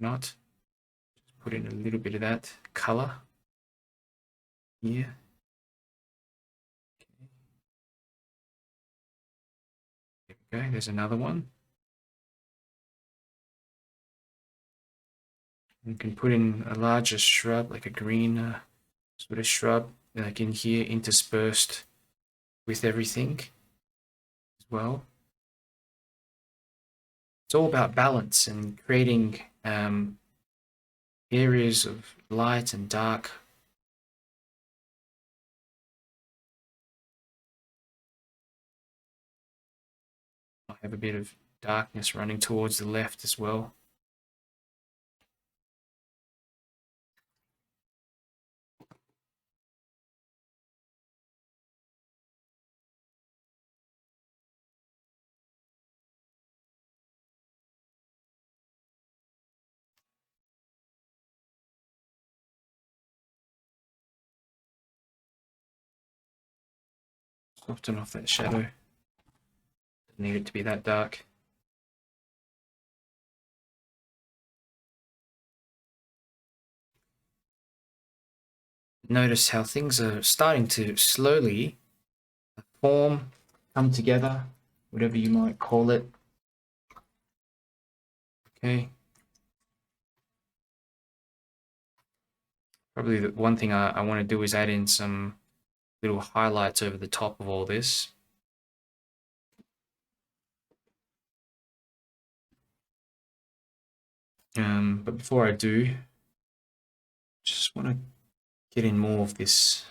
not? Just put in a little bit of that color here. There we go. There's another one. You can put in a larger shrub, like a green sort of shrub, like in here, interspersed with everything as well. It's all about balance and creating areas of light and dark. I have a bit of darkness running towards the left as well. Soften off that shadow. Doesn't need it to be that dark. Notice how things are starting to slowly form, come together, whatever you might call it. Okay. Probably the one thing I want to do is add in some little highlights over the top of all this. But before I do, just want to get in more of this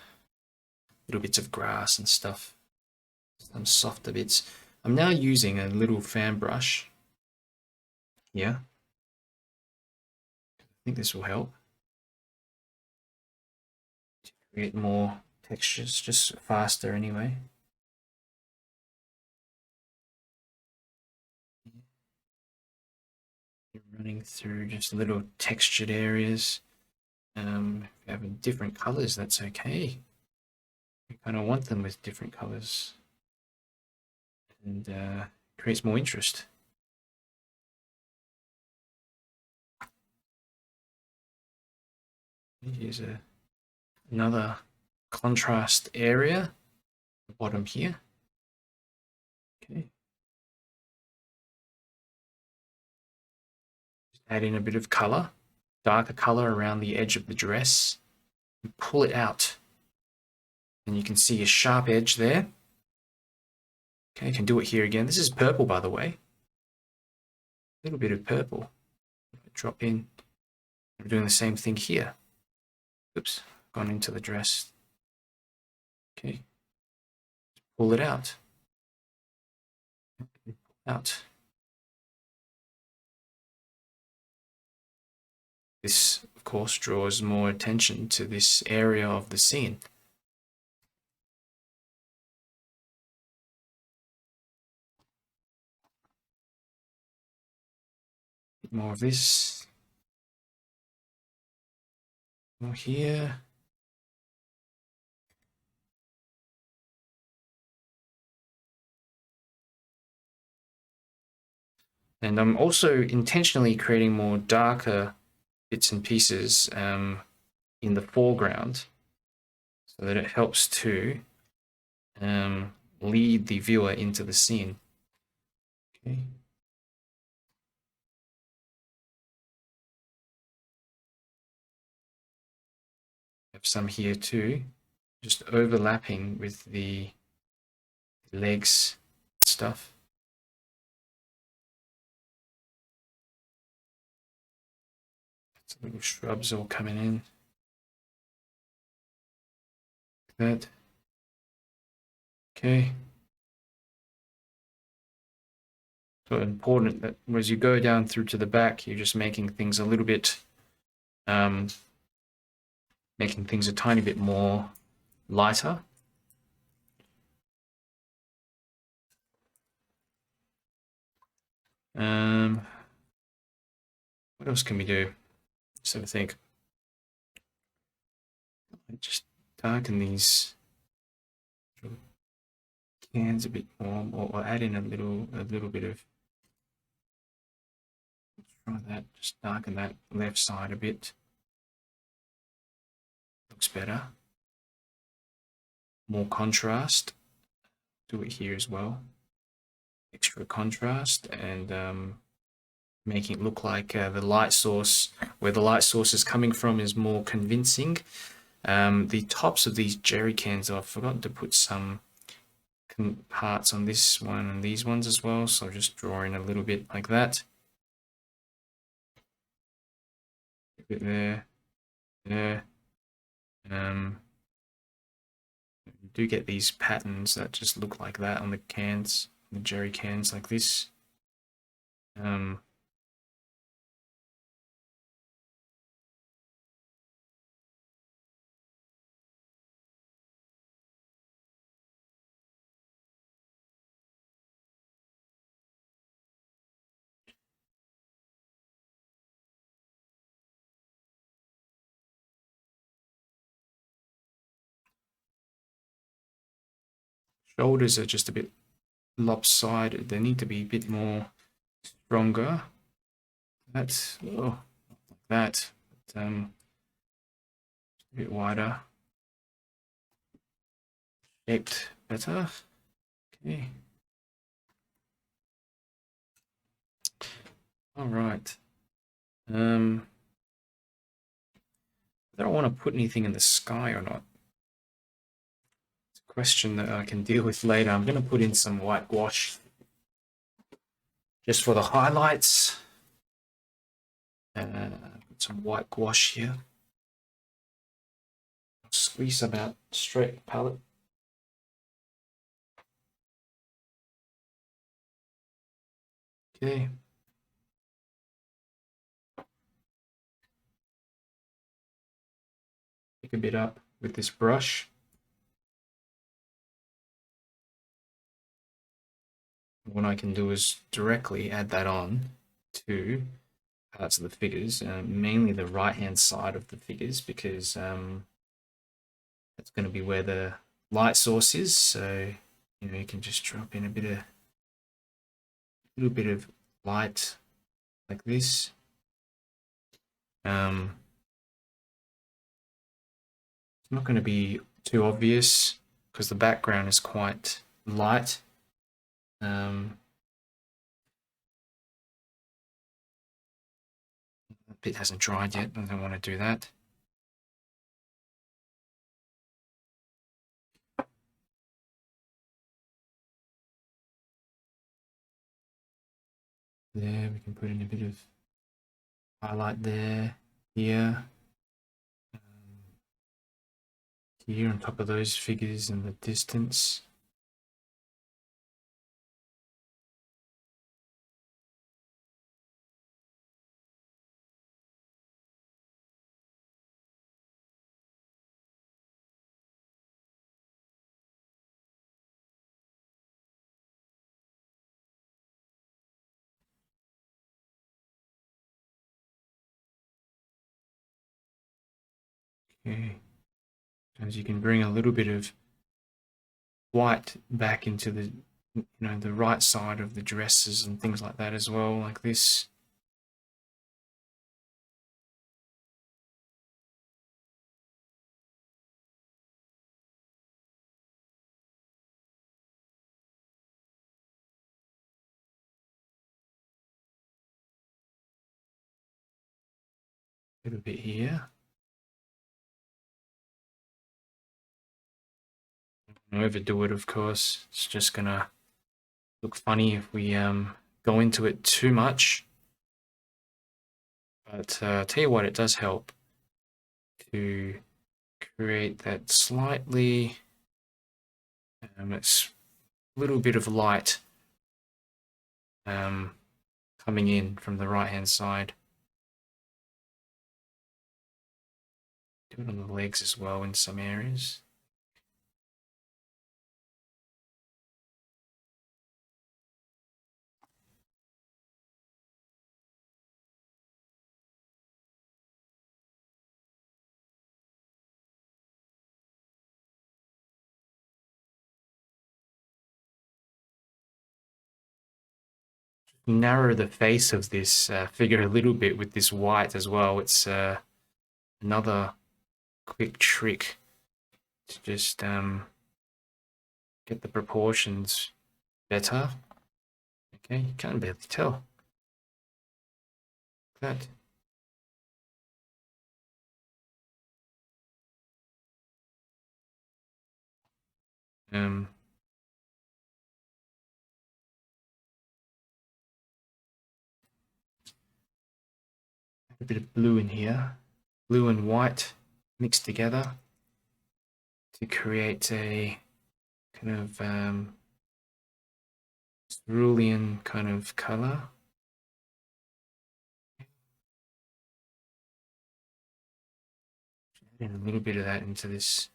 little bits of grass and stuff, some softer bits. I'm now using a little fan brush here. I think this will help to create more textures, just faster anyway. Running through just little textured areas. If you have different colors, that's okay. You kind of want them with different colors, and creates more interest. Here's another contrast area, the bottom here. Okay. Just add in a bit of color, darker color around the edge of the dress, and pull it out. And you can see a sharp edge there. Okay, you can do it here again. This is purple, by the way. A little bit of purple. Drop in. I'm doing the same thing here. Oops, gone into the dress. Okay, pull it out. Out. This, of course, draws more attention to this area of the scene. More of this. More here. And I'm also intentionally creating more darker bits and pieces in the foreground so that it helps to lead the viewer into the scene. Okay. Have some here too, just overlapping with the legs stuff. Some little shrubs all coming in. Like that. Okay. So important that as you go down through to the back, you're just making things a little bit, making things a tiny bit more lighter. What else can we do? Just have a think. Just darken these cans a bit more, or add in a little bit of. Try that. Just darken that left side a bit. Looks better. More contrast. Do it here as well. Extra contrast and making it look like the light source, where the light source is coming from, is more convincing. The tops of these jerry cans, I've forgotten to put some parts on this one and these ones as well, so I'll just draw in a little bit like that. A bit there, there. You do get these patterns that just look like that on the cans, the jerry cans like this. Shoulders are just a bit lopsided. They need to be a bit more stronger. That's like that. But, a bit wider. Shaped better. Okay. All right. I don't want to put anything in the sky or not. Question that I can deal with later. I'm going to put in some white gouache just for the highlights. Put some white gouache here. I'll squeeze some out straight the palette. Okay. Pick a bit up with this brush. What I can do is directly add that on to parts of the figures, mainly the right hand side of the figures, because that's going to be where the light source is. So you can just drop in a little bit of light like this. It's not going to be too obvious because the background is quite light. The bit hasn't dried yet. I don't want to do that. There, we can put in a bit of highlight there, here, here on top of those figures in the distance. Okay, as you can bring a little bit of white back into the the right side of the dresses and things like that as well, like this. A little bit here. Overdo it, of course. It's just gonna look funny if we go into it too much. But tell you what, it does help to create that slightly it's a little bit of light coming in from the right hand side. Do it on the legs as well in some areas. Narrow the face of this figure a little bit with this white as well. It's another quick trick to just get the proportions better. Okay, you can't barely tell. That. A bit of blue in here, blue and white mixed together to create a kind of cerulean kind of color. Add in a little bit of that into this.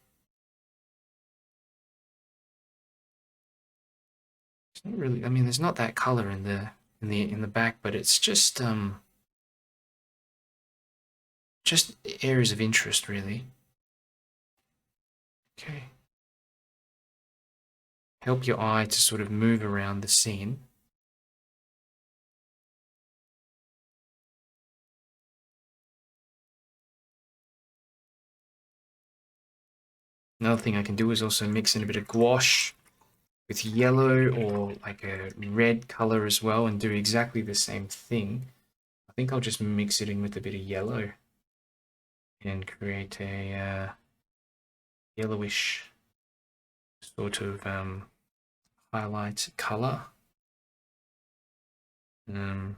It's not really, I mean, there's not that color in the back, but it's just areas of interest, really. Okay. Help your eye to sort of move around the scene. Another thing I can do is also mix in a bit of gouache with yellow or like a red color as well and do exactly the same thing. I think I'll just mix it in with a bit of yellow and create a yellowish sort of highlight color. Don't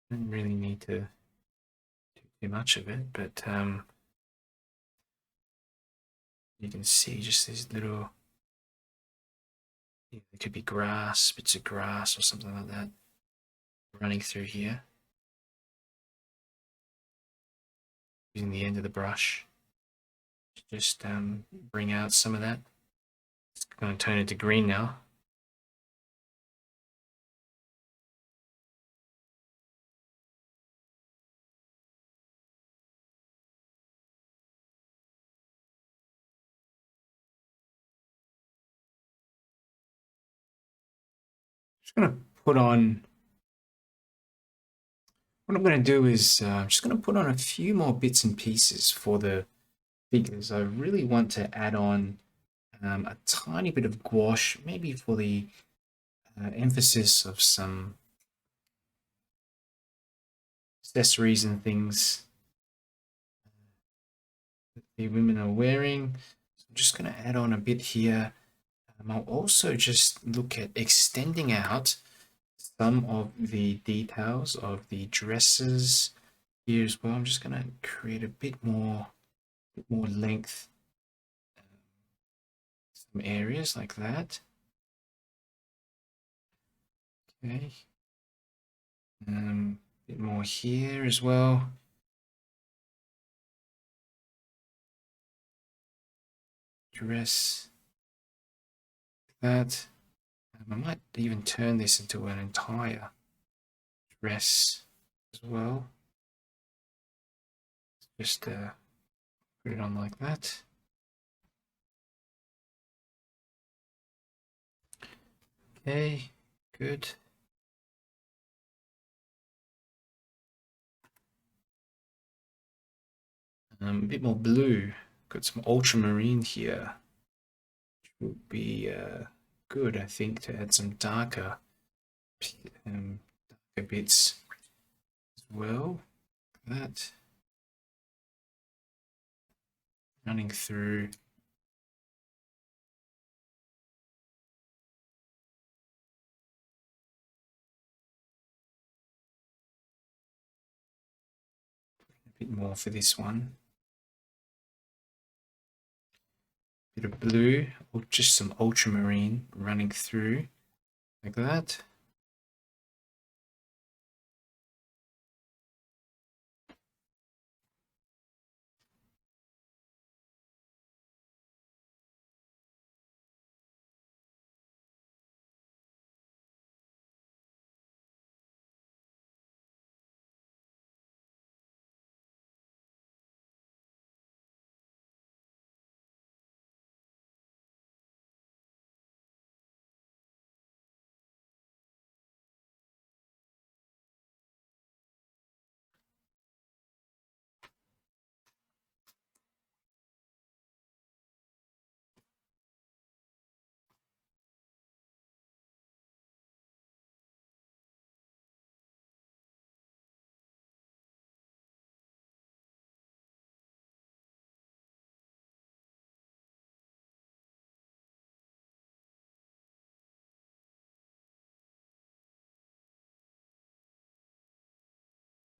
really need to do too much of it, but you can see just these little, it could be grass, bits of grass or something like that running through here. Using the end of the brush to just bring out some of that. It's going to turn into green now. Just going to put on, what I'm going to do is I'm just going to put on a few more bits and pieces for the figures. I really want to add on a tiny bit of gouache, maybe for the emphasis of some accessories and things that the women are wearing. So I'm just going to add on a bit here. I'll also just look at extending out some of the details of the dresses here as well. I'm just going to create a bit more length, some areas like that. Okay, a bit more here as well. Dress that. I might even turn this into an entire dress as well. Just put it on like that. Okay, good. A bit more blue. Got some ultramarine here, which would be good, I think, to add some darker bits as well. That running through. A bit more for this one. Bit of blue or just some ultramarine running through like that.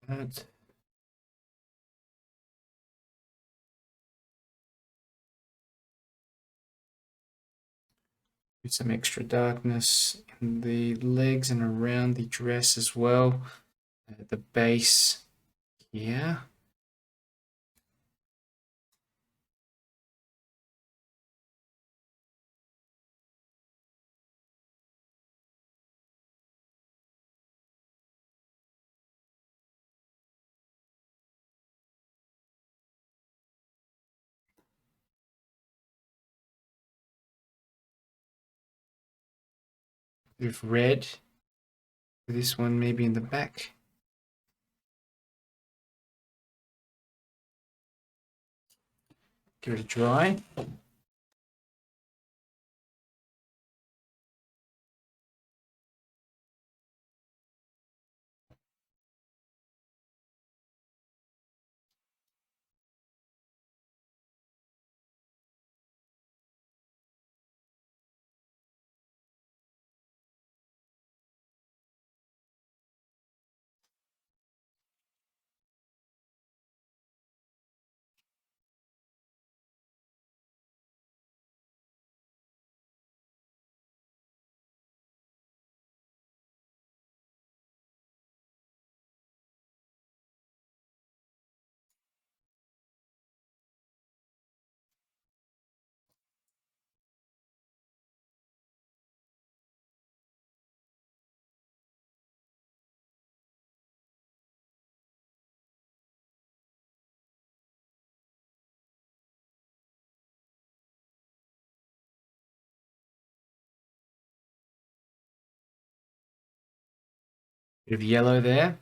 That. Do some extra darkness in the legs and around the dress as well. At the base here. Bit of red. This one maybe in the back. Give it a dry. Bit of yellow there.